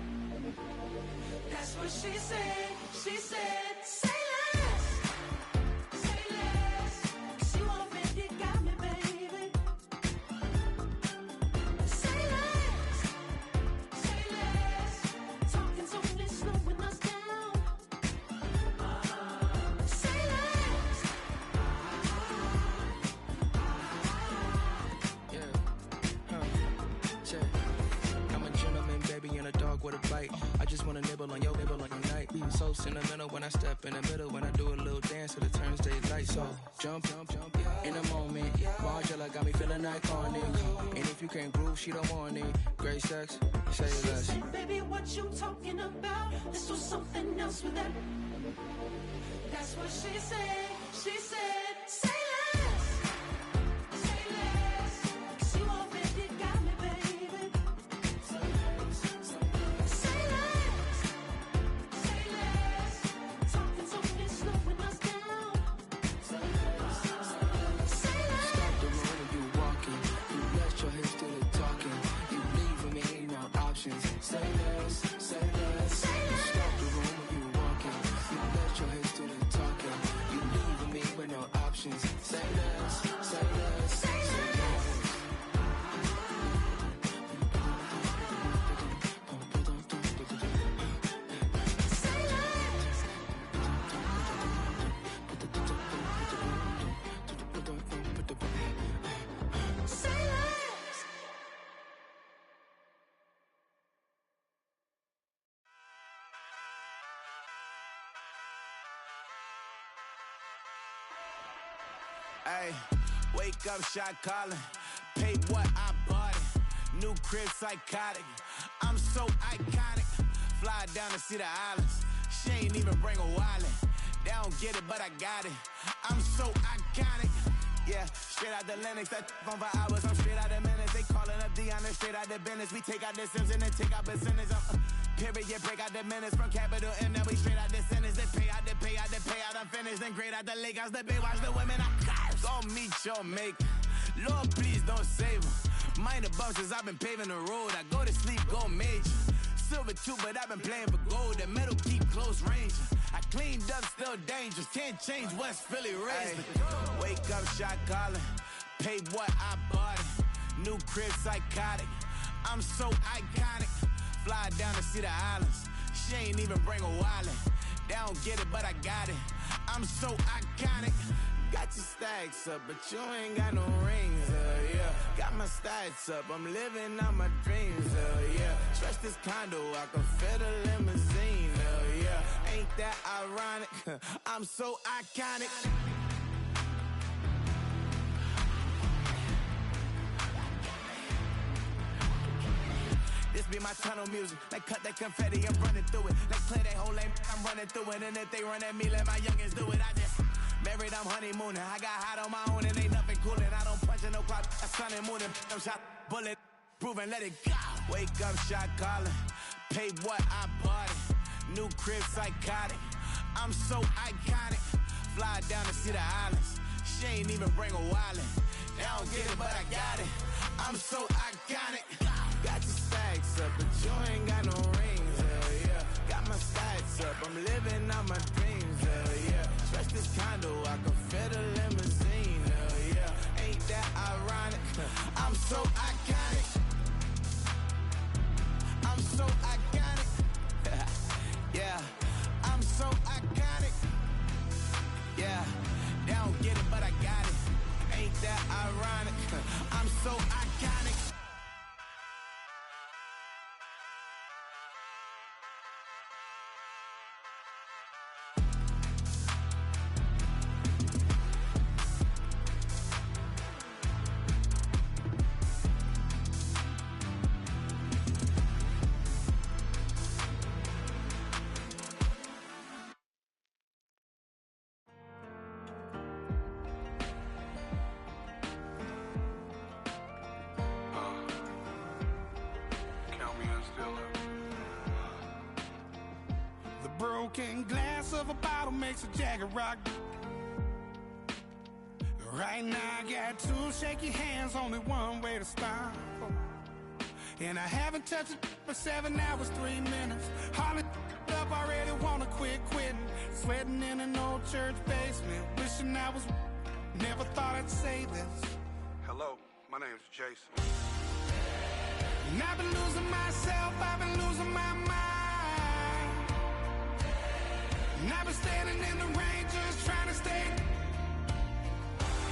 That's what she said. She said, say less. Say less. 'Cause you already got me, baby. Say less. Say less. Talking's only slowing us down. Say less. I'm a gentleman, baby, and a dog with a bite. I just wanna nibble on your night. So sentimental when I step in the middle. When I do a little dance, till it turns daylight. So jump, in a moment. Margella got me feeling iconic. And if you can't groove, she don't want it. Great sex, say less. Say, baby, what you talking about? Let's do something else with that. That's what she said. She said, say less. Say less. 'Cause you already got me, baby. Say less. Say less. Talking's only slowing us down. Say less. Say less. Stop the road when you walking. You let your hips do the talking. You leaving me no options. Say less. Say less. Say less. Stop the road when you walking. You let your hips do the talking. You leaving me with no options. Say less. Say less. Say less. Hey, wake up, shot calling. Paid what I bought it. New crib, psychotic. I'm so iconic. Fly down to see the islands. She ain't even bring a wallet. They don't get it, but I got it. I'm so iconic. Yeah, straight out the Lennox, that phone for hours, I'm straight out the minutes. They calling up Dion, straight out the business. We take out the Sims and then take out percentage. Period, break out the minutes from capital M, now we straight out the sentence. They pay out, I'm finished. Then grade out the Lakers, the Bay, watch the women, I curse. Gon' meet your mate. Lord, please don't save them. Minor bumps as I've been paving the road. I go to sleep, go major. Silver too, but I've been playing for gold. The metal keep close range. I cleaned up, still dangerous. Can't change West Philly raised. Wake up, shot calling. Pay what I bought it. New crib, psychotic. I'm so iconic. Fly down to see the islands. She ain't even bring a wallet. They don't get it, but I got it. I'm so iconic. Got your stacks up, but you ain't got no rings, yeah. Got my stats up, I'm living out my dreams, yeah. Trust this condo, I can fit a limousine, yeah. Ain't that ironic? I'm so iconic. This be my tunnel music. Like cut that confetti, I'm running through it. Like clear that whole lane, I'm running through it. And if they run at me, let my youngins do it. I just married, I'm honeymooning. I got hot on my own and ain't nothing coolin'. I don't punch in no clock, I sun and moonin'. I'm shot, bullet, proven, let it go. Wake up, shot calling. Pay what I bought it. New crib, psychotic. I'm so iconic. Fly down to see the islands. She ain't even bring a wallet. They don't get it, but I got it. I'm so iconic. Got your stacks up, but you ain't got no rings, yeah. Got my stacks up, I'm living out my dreams, yeah. Trust this condo, I can fit a limousine, yeah. Ain't that ironic? I'm so iconic. I'm so iconic. Yeah, I'm so iconic. Yeah, they don't get it, but I got it. Ain't that ironic? I'm so iconic. Broken glass of a bottle makes a jagged rock. Right now I got two shaky hands, only one way to stop. And I haven't touched it for 7 hours, 3 minutes. Hardly up, already wanna quitting. Sweating in an old church basement, wishing I was. Never thought I'd say this. Hello, my name's Jason. And I've been losing myself, I've been losing my mind. And I've been standing in the rain just trying to stay.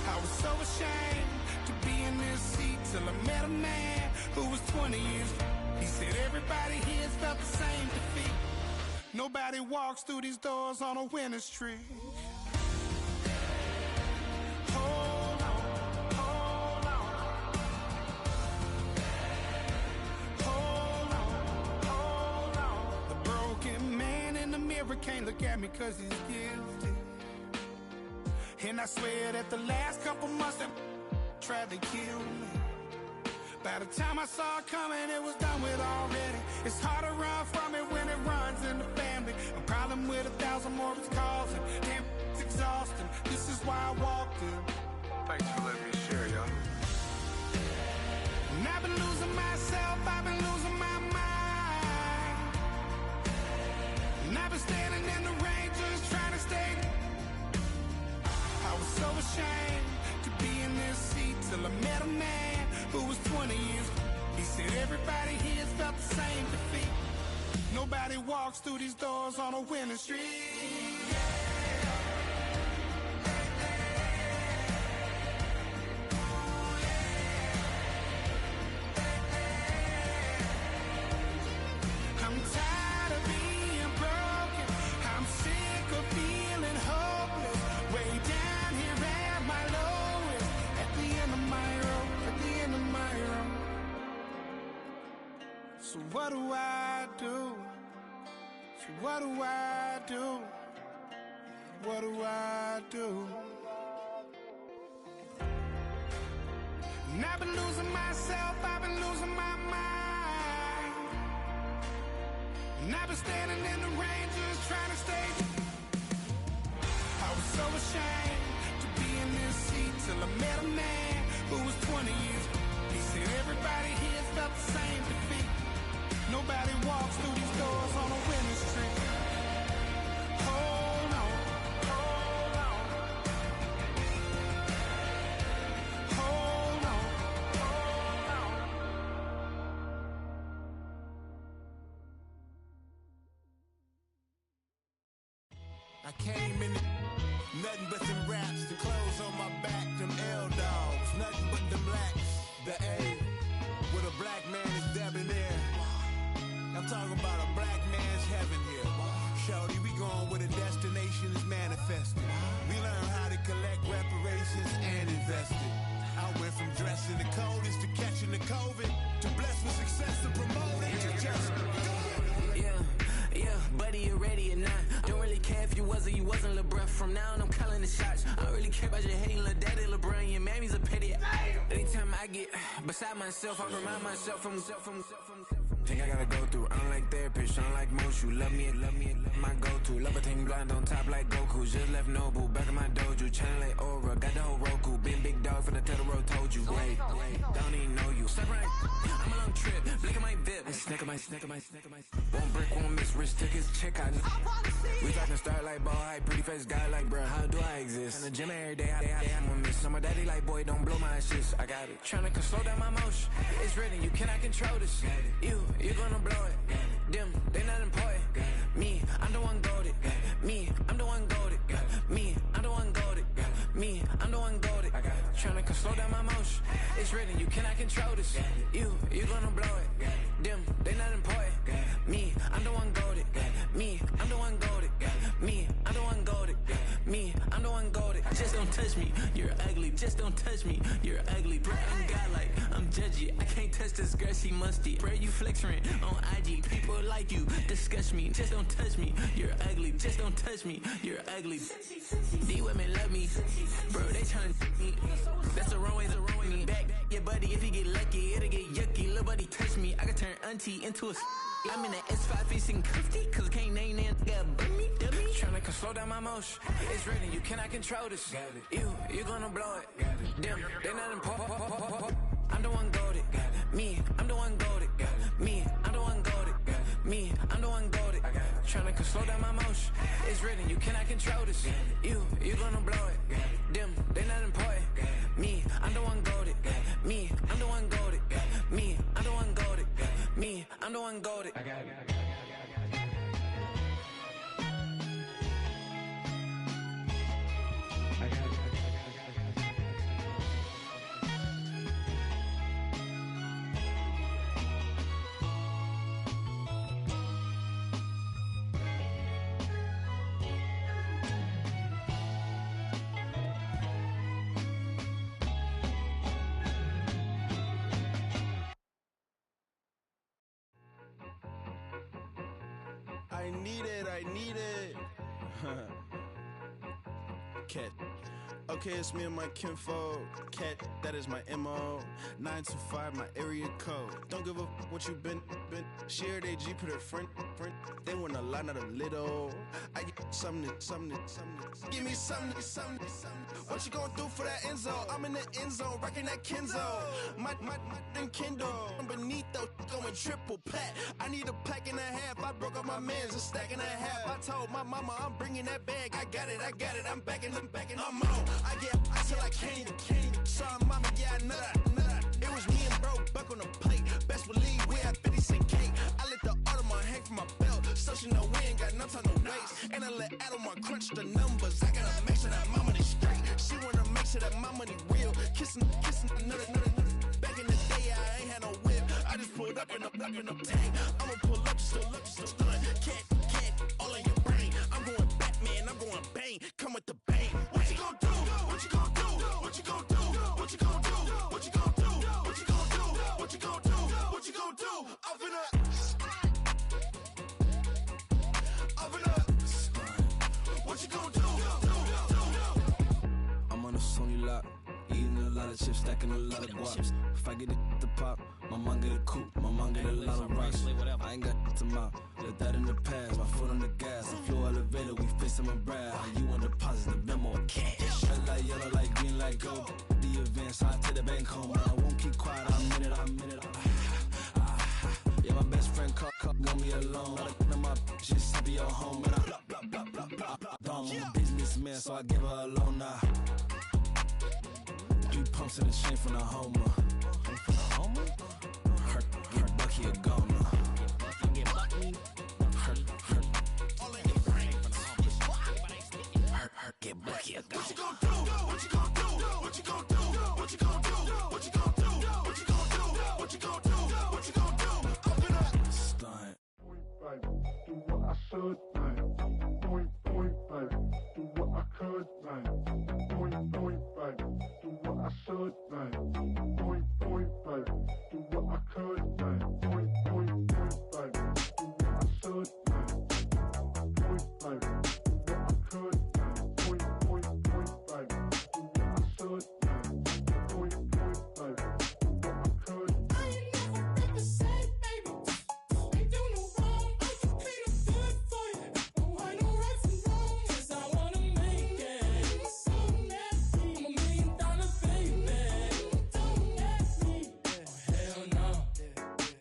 I was so ashamed to be in this seat till I met a man who was 20 years. He said everybody here has felt the same defeat. Nobody walks through these doors on a winning streak. Hold on, hold on. Hold on, hold on. The broken man in the mirror can't look at me 'cause he's guilty. And I swear that the last couple months that tried to kill me. By the time I saw it coming, it was done with already. It's hard to run from it when it runs in the family. A problem with 1,000 more it's causing. Damn, it's exhausting. This is why I walked in. Thanks for letting me share, y'all. And I've been losing myself, I've been losing my mind. And I've been standing in the rain just trying to stay. I was so ashamed to be in this seat till I met a man who was 20 years. He said everybody here has felt the same defeat. Nobody walks through these doors on a winning streak. I'm tired of being broken. I'm sick of feeling hopeless. Way down here at my lowest. At the end of my road. At the end of my road. So what do I do? So what do I do? What do I do? And I've been losing myself, I've been losing my mind. And I've been standing in the rain just trying to stay. I was so ashamed to be in this seat till I met a man who was 20 years. He said everybody here felt the same defeat. Nobody walks through these doors on a winning streak. Hold on, hold on. Hold on, hold on. I came in nothing but them raps, the clothes on my back, them L-dogs, nothing but them blacks. The A, with a black man is debonair. I'm talking about a black man's heaven here. Shorty, we going where the destination is manifested. We learn how to collect reparations and invest it. I went from dressing the coldest to catching the COVID, to blessed with success to promote it, to just Yeah, buddy, you ready or not? Don't really care if you was or you wasn't LeBron. From now on, I'm calling the shots. I don't really care about your hating little daddy LeBron. Your mammy's a pity. Anytime I get beside myself, I remind myself from think I gotta go through. I don't like therapists, I don't like most. You love me, my go-to. Love a team blind on top like Goku. Just left Noble, back in my dojo. Channel like Aura, got the whole Roku. Been big dog from the Tether Road, told you. Wait, don't even know you. Step right, I'm a long trip. Look at my VIP. Snack my. Won't break, won't miss. Rich took his check out. We talking start like ball hype, pretty face guy like bruh. How do I exist? In the gym every day, I'm gonna miss. I'm a daddy like boy, don't blow my assist. I got it. Tryna slow down my motion. It's written, you cannot control this. You're gonna blow it. Them, they not important. Me, I'm the one goated. Me, I'm the one goated. Me, I'm the one goated. Me, I'm the one goated. Tryna slow down my motion. It's written, you cannot control this. You're gonna blow it. Them, they not important. Me, I'm the one goated. Me, I'm the one goated. Me, I'm the one goated. Me, I'm the one goated. Just don't touch me, you're ugly. Just don't touch me, you're ugly. Bro, I'm godlike, I'm judgy. I can't touch this girl, she musty. Bro, you flexing on IG. People like you disgust me. Just don't touch me, you're ugly. Just don't touch me, you're ugly. These women love me, bro, they tryna me. That's the wrong way, me back. Yeah, buddy, if you get lucky, it'll get yucky. Little buddy touch me, I can turn auntie into a. I'm in that S5 facing cuffy, cause I can't name that nigga dummy. Tryna slow down my motion. It's written, you cannot control this. You're gonna blow it. Them, they not important. I'm the one goated. Me, I'm the one goated. Me, I'm the one goated. Me, I'm the one goated. Tryna slow down my motion. It's written, you cannot control this. You're gonna blow it. Them, they not important. Me, I'm the one goated. Me, I'm the one goated. Me, I'm the one goated. Me, I'm the one goated. I need it. Cat. Okay, it's me and my kinfolk. Cat, that is my MO. 925, my area code. Don't give a what you been. Shared AG, put her friend. They want a lot, not a little. I get something. Give me something. What you gonna do for that end zone? I'm in the end zone, rocking that Kenzo. My thing Kindle. I'm beneath though, going triple plat. I need a pack and a half. I broke up my man's a stack and a half. I told my mama I'm bringing that bag. I got it. I'm backing. I'm on. I get till I can't. Sorry, mama, yeah, I nut. It was me and bro, buck on the plate. Best believe we had 50 cent cake. I let the Audemars hang from my belt, so she know we ain't got no time to waste. And I let Audemars crunch the numbers. I gotta make sure that my money straight. She wanna make sure that my money real. Kissing another. Back in the day, I ain't had no whip. I just pulled up in a tank. I'ma pull up just to stun. Cat, all in your brain. I'm going Batman, I'm going bang. Come with the bang. What you gonna do? What you gonna do? What you gonna do? What you gonna do? What you gonna do? What you gonna do? What you gonna do? What you gonna do? I'm finna. What you gonna do? I'm on a Sony lot, eating a lot of of chips, stacking a lot of guaps. If I get it to pop, my mom get a coupe, my mom get a lot of rocks. I ain't got to mouth, let that in the past. My foot on the gas, I flew elevator, we facing my brad. How you want deposits, the memo of cash. Red like yellow, like green, like gold. The event, so I take the bank home. I won't keep quiet, I'm in it. Yeah, my best friend caught want me alone. Got my she's happy at home, and I I'm a businessman, so I give her a loan now. 3 pumps in the chain from the Homer. Her Bucky a goner. Her get Bucky a goner. What you gon' do? What you gon' do? What you gon' do? What you gon' do? What you gon' do? What you gon' do? What you gon' do? What you gon' do? Up it up. Stunt. Do what I should, man. Point, baby. Do what I could, man. Point, baby. Do what I should, man. Point, baby. Do what I could, man. Point, baby. Do what I should, man. Point, baby. Do what I could, man. Point, baby. Do what I should, man. Point, baby. Do what I could. I ain't never represent, baby. Ain't do no wrong. I can clean up good for you. Don't want no rights and wrong. 'Cause I wanna make it. So nasty. I'm $1 million baby. Don't ask me. Oh hell no.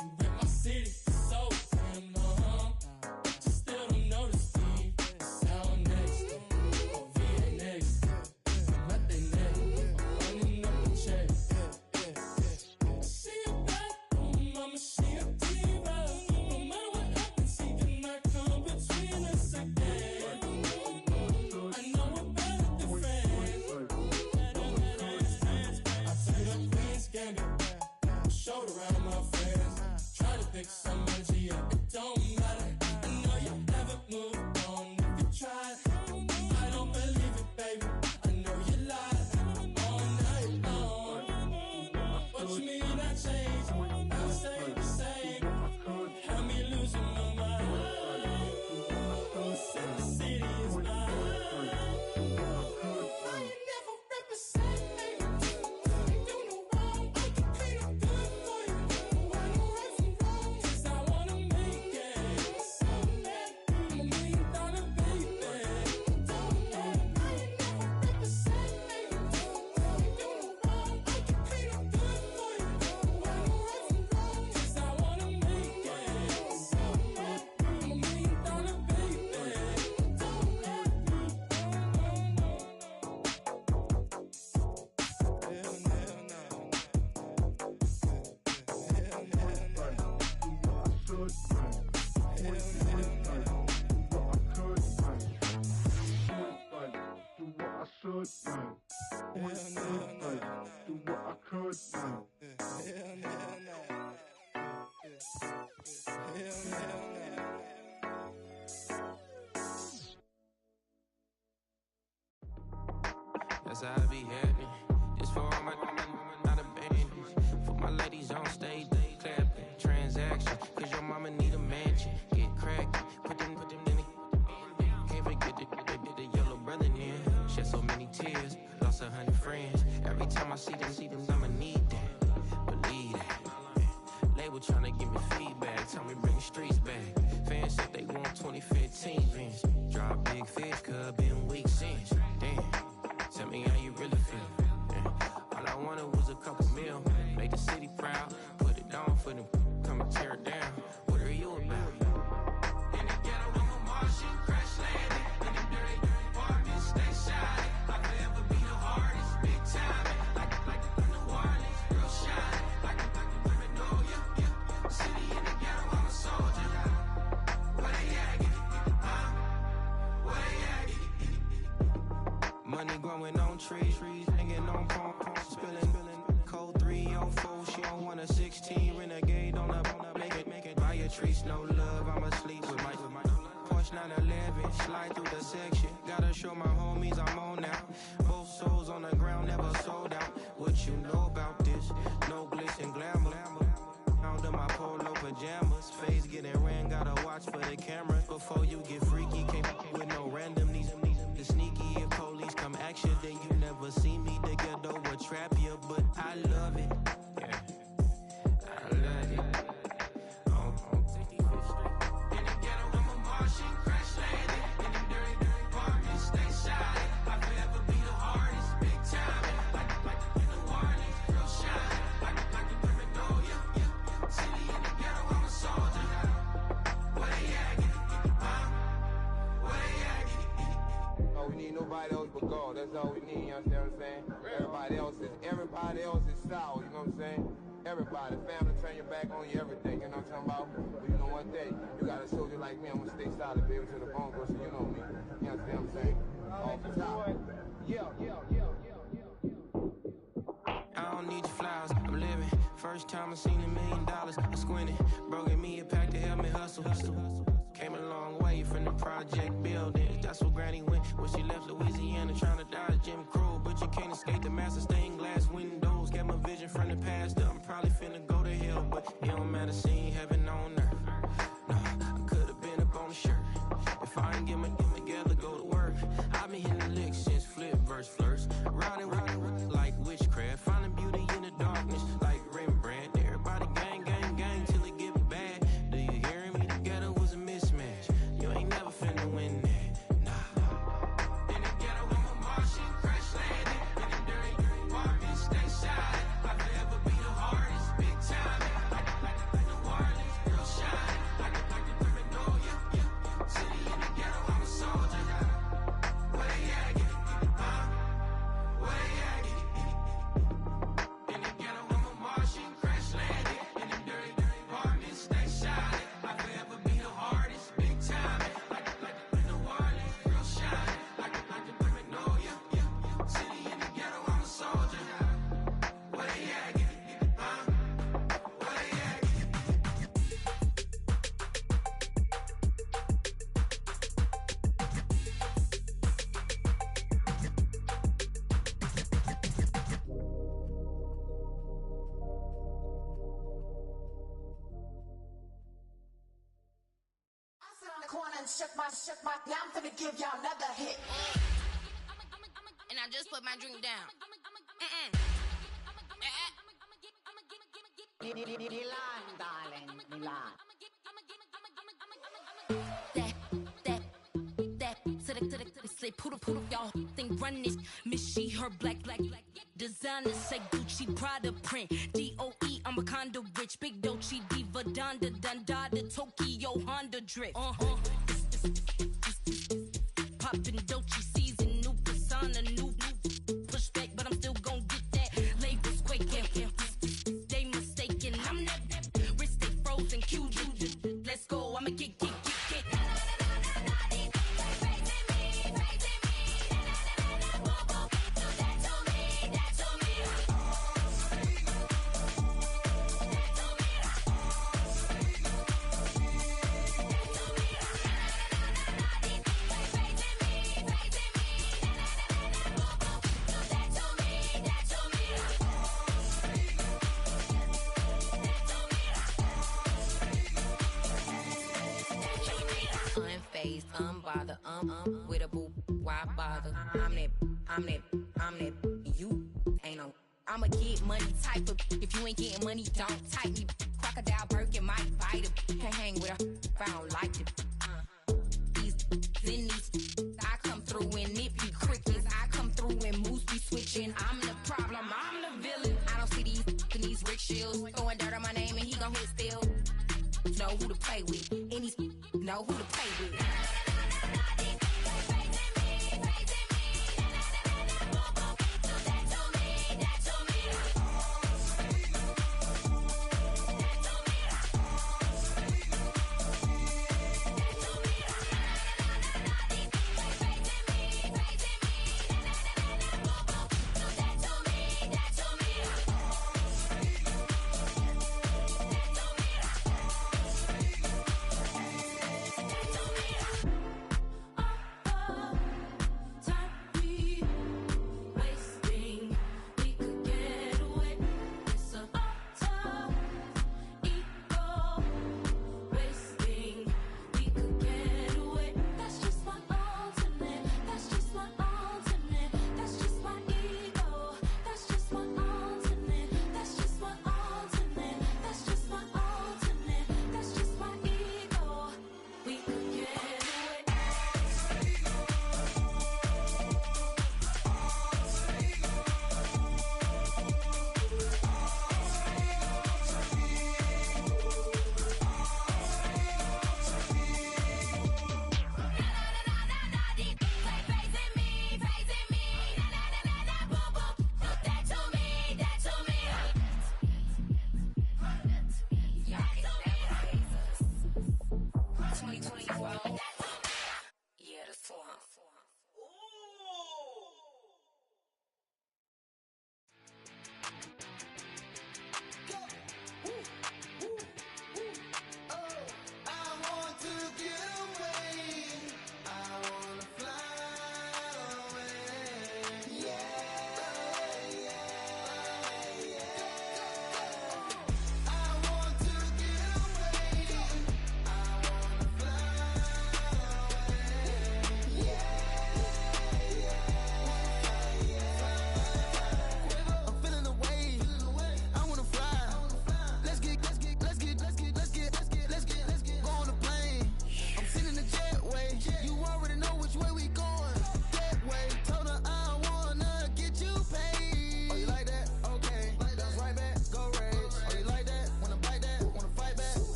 You rip my city so damn long. Just still don't notice me. Sound next. Oh VA next. Not they next. I'm running up the check. She a bad woman, mama, she a diva. No matter what happens, she cannot come between us again. I know we're better than friends. I turned up Queen's Gambit, showed around my friends. Try to pick some energy up, it don't matter. I know you never moved on if you tried. I don't believe it, baby. I know you lied all night long. What you mean I changed? I'll stay the same. Had me losing my mind. City is mine. I ain't never represent, baby. Ain't do no wrong. I can clean up good for you. Don't want no right from wrong. 'Cause I wanna make it. So mad. I'm $1 million baby. Don't let me. I ain't never represent, baby. Ain't do no wrong. I can clean up good for you. Don't want no right from wrong. 'Cause I wanna make it. So mad. I'm $1 million baby. Don't let me. That's how I be happening. Just for all my not abandoned. For my ladies on stage, they clapping. Transaction, 'cause your mama need a mansion. Get crackin', put them in the. Can't forget the yellow brother in. Shed so many tears, lost 100 friends. Every time I see them, I'ma need that. Believe that. Label tryna give me feedback, tell me bring the streets back. Fans said they want 2015 Vince. Drop big fish, cuz been weeks since. Damn. Tell me how you really feel. Yeah. All I wanted was a couple mil. Make the city proud. Put it down for them. Come and tear it down. What are you about? In the ghetto, I'm a Martian. Crash landing. In the dirty apartments, stay shy. I could ever be the hardest. Big time. Like New Orleans. Real shy. Like Magnolia. Yeah. City in the ghetto, I'm a soldier. Where they at? Huh? Where they at? Money growing on trees, hanging on palm, spilling. Code 304, she don't want a 16. Renegade on the make it. Buy a tree, no love, I'm asleep with my Porsche 911, slide through the section. Gotta show my homies I'm on now. Both souls on the ground, never sold out. What you know about this? No glitz and glamour. Under my polo pajamas, face getting ran, gotta watch for the cameras. Before you get freaky, can't with no random these the sneaky. If police come action, then you never see me. The ghetto will trap you, but That's all we need, you understand what I'm saying? Everybody else is sour, you know what I'm saying? Everybody, family, turn your back on you, everything, you know what I'm talking about? But you know one day, you got a soldier like me, I'm gonna stay solid, baby, to the bone, so you know me. You understand what I'm saying? Off the top. I don't need your flowers, I'm living. First time I seen $1 million, I squinted. Bro gave me a pack to help me hustle. Came a long way from the project buildings. That's where Granny went when she left Louisiana, trying to dodge Jim Crow. But you can't escape the master stained glass windows. Got my vision from the past, I'm probably finna go to hell, but it don't matter, seeing heaven on earth. No, I could've been up on the shirt. If I ain't get my together, go to work. I've been hitting the licks since flip verse first. Riding like witchcraft, finding beauty in the darkness like Rembrandt. Everybody gang, gang, gang till it get bad. Do you hear me? Together was a mismatch. You ain't never finna win that. Nah. In the ghetto, I'm a Martian, crash landing. In the dirty apartment, stay silent. I'll forever be the hardest, big time. Like the wireless, girl shine. Like the criminal, yeah. City in the ghetto, I'm a soldier. Where they at? Get it, where they at? In the ghetto, I'm a Martian, crash landing. In the dirty apartment, stay silent. I'll forever be the hardest, big time. Like the wireless, girl shine. Like the criminal, yeah. City in the ghetto, I'm a soldier. Where they at? Get it, where they at? Now I'm gonna give y'all another hit. And I just put my drink down. Milan, darling, Milan. That to the say poodle, y'all think run this. Miss she her black designer say Gucci Prada print. DOE, I'm a condo rich, big Dolce Diva Donda Tokyo Honda drift. Poppin' Dolce season, new persona, new pushback, but I'm still gon' get that. Labels quaking, they mistaken. I'm that wrist stay frozen, QU. Let's go, I'ma get. Unbothered, with a boo, why bother? I'm that, you ain't no. I'ma get money type of, if you ain't getting money, don't type me. Crocodile Birkin might bite him. Can't hang with her if I don't like it. These, I come through in nippy crickets. I come through in moose be switching. I'm the problem, I'm the villain. I don't see these rickshaws throwing dirt on my name and he gon' hit still. Know who to play with, and these know who to play with.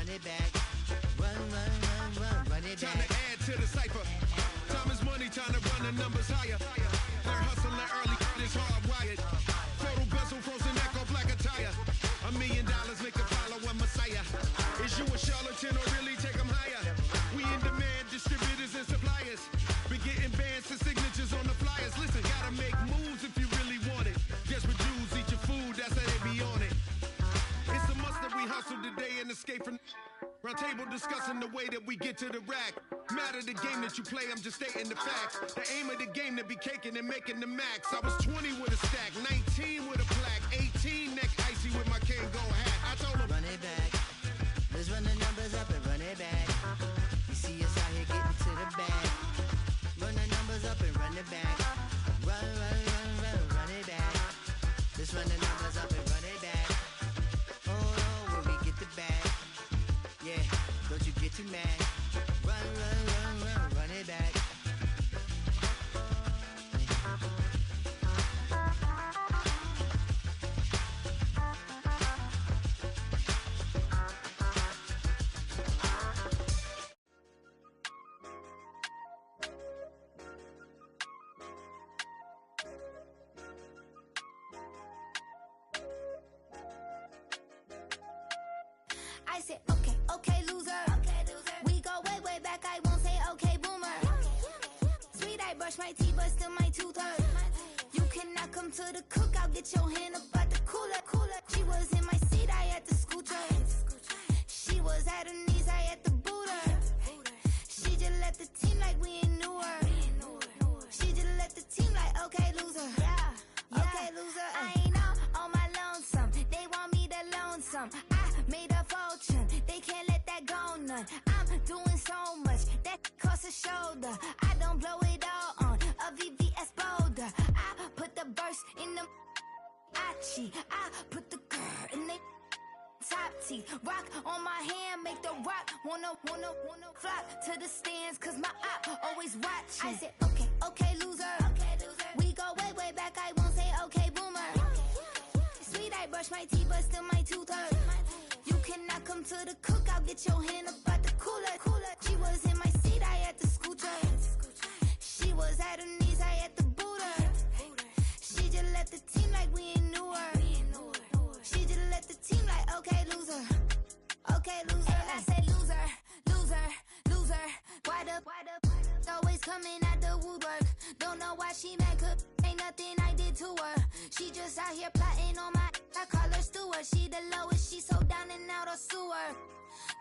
run it back. Run it Time back. to add to the cipher. Time is money, time to run the numbers higher. Learn hustling early, it's hardwired. Photo bezel, frozen neck or black attire. $1 million make a follower Messiah. Is you a charlatan or really take them higher? We in demand, distributors and suppliers. Be getting bands and signatures on the flyers. Listen, gotta make moves if you really want it. Desperate Jews eat your food, that's how they be on it. It's a must that we hustle today and escape from round table discussing the way that we get to the rack. Matter the game that you play, I'm just stating the facts. The aim of the game to be caking and making the max. I was 20 with a stack, 19 with a plaque, 18 neck icy with my Kango hat. I told him, run it back. Let's run the numbers up and run it back. You see us out here getting to the bag. Run the numbers up and run it back. Run it back. Let's run the numbers up and run it back. Oh, when we get the bag. Yeah, don't you get too mad. Run it back. I said, okay, loser. We go way back, I won't say okay, boomer. Sweet, I brush my teeth, but still my tooth hurt. You cannot come to the cookout, get your hand up at the cooler. She was in my seat, I had to scoot her. She was at her knees, I had to boot her. She just left the team like we ain't knew her. She just left the team like, okay, loser. Okay, loser. I ain't on my lonesome. They want me to loan some. I made a fortune. They can't let that go none. I'm doing so much that costs a shoulder. I don't blow it all on a VVS boulder. I put the verse in the I put the girl in the top teeth. Rock on my hand, make the rock wanna flock to the stands, cause my eye always watching. I said, okay, loser. We go way back, I won't say okay, boomer. Sweet, I brush my teeth, but still my tooth hurt. You cannot come to the cookout, get your hand up at the cooler. She was in my seat, I had to scoot her. She was at her knees, I had to boot her. She just left the team like we ain't knew her. She just left the team like, okay, loser. Okay, loser. And I said, loser. Why the always coming at the woodwork? Don't know why she mad, cause ain't nothing I did to her. She just out here plotting on my, I call her steward. She the lowest, she so down and out of sewer.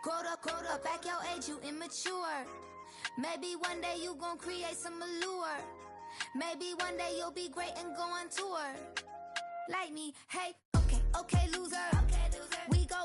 Growed up, back your age, you immature. Maybe one day you gon' create some allure. Maybe one day you'll be great and go on tour. Like me, hey, okay, loser. We go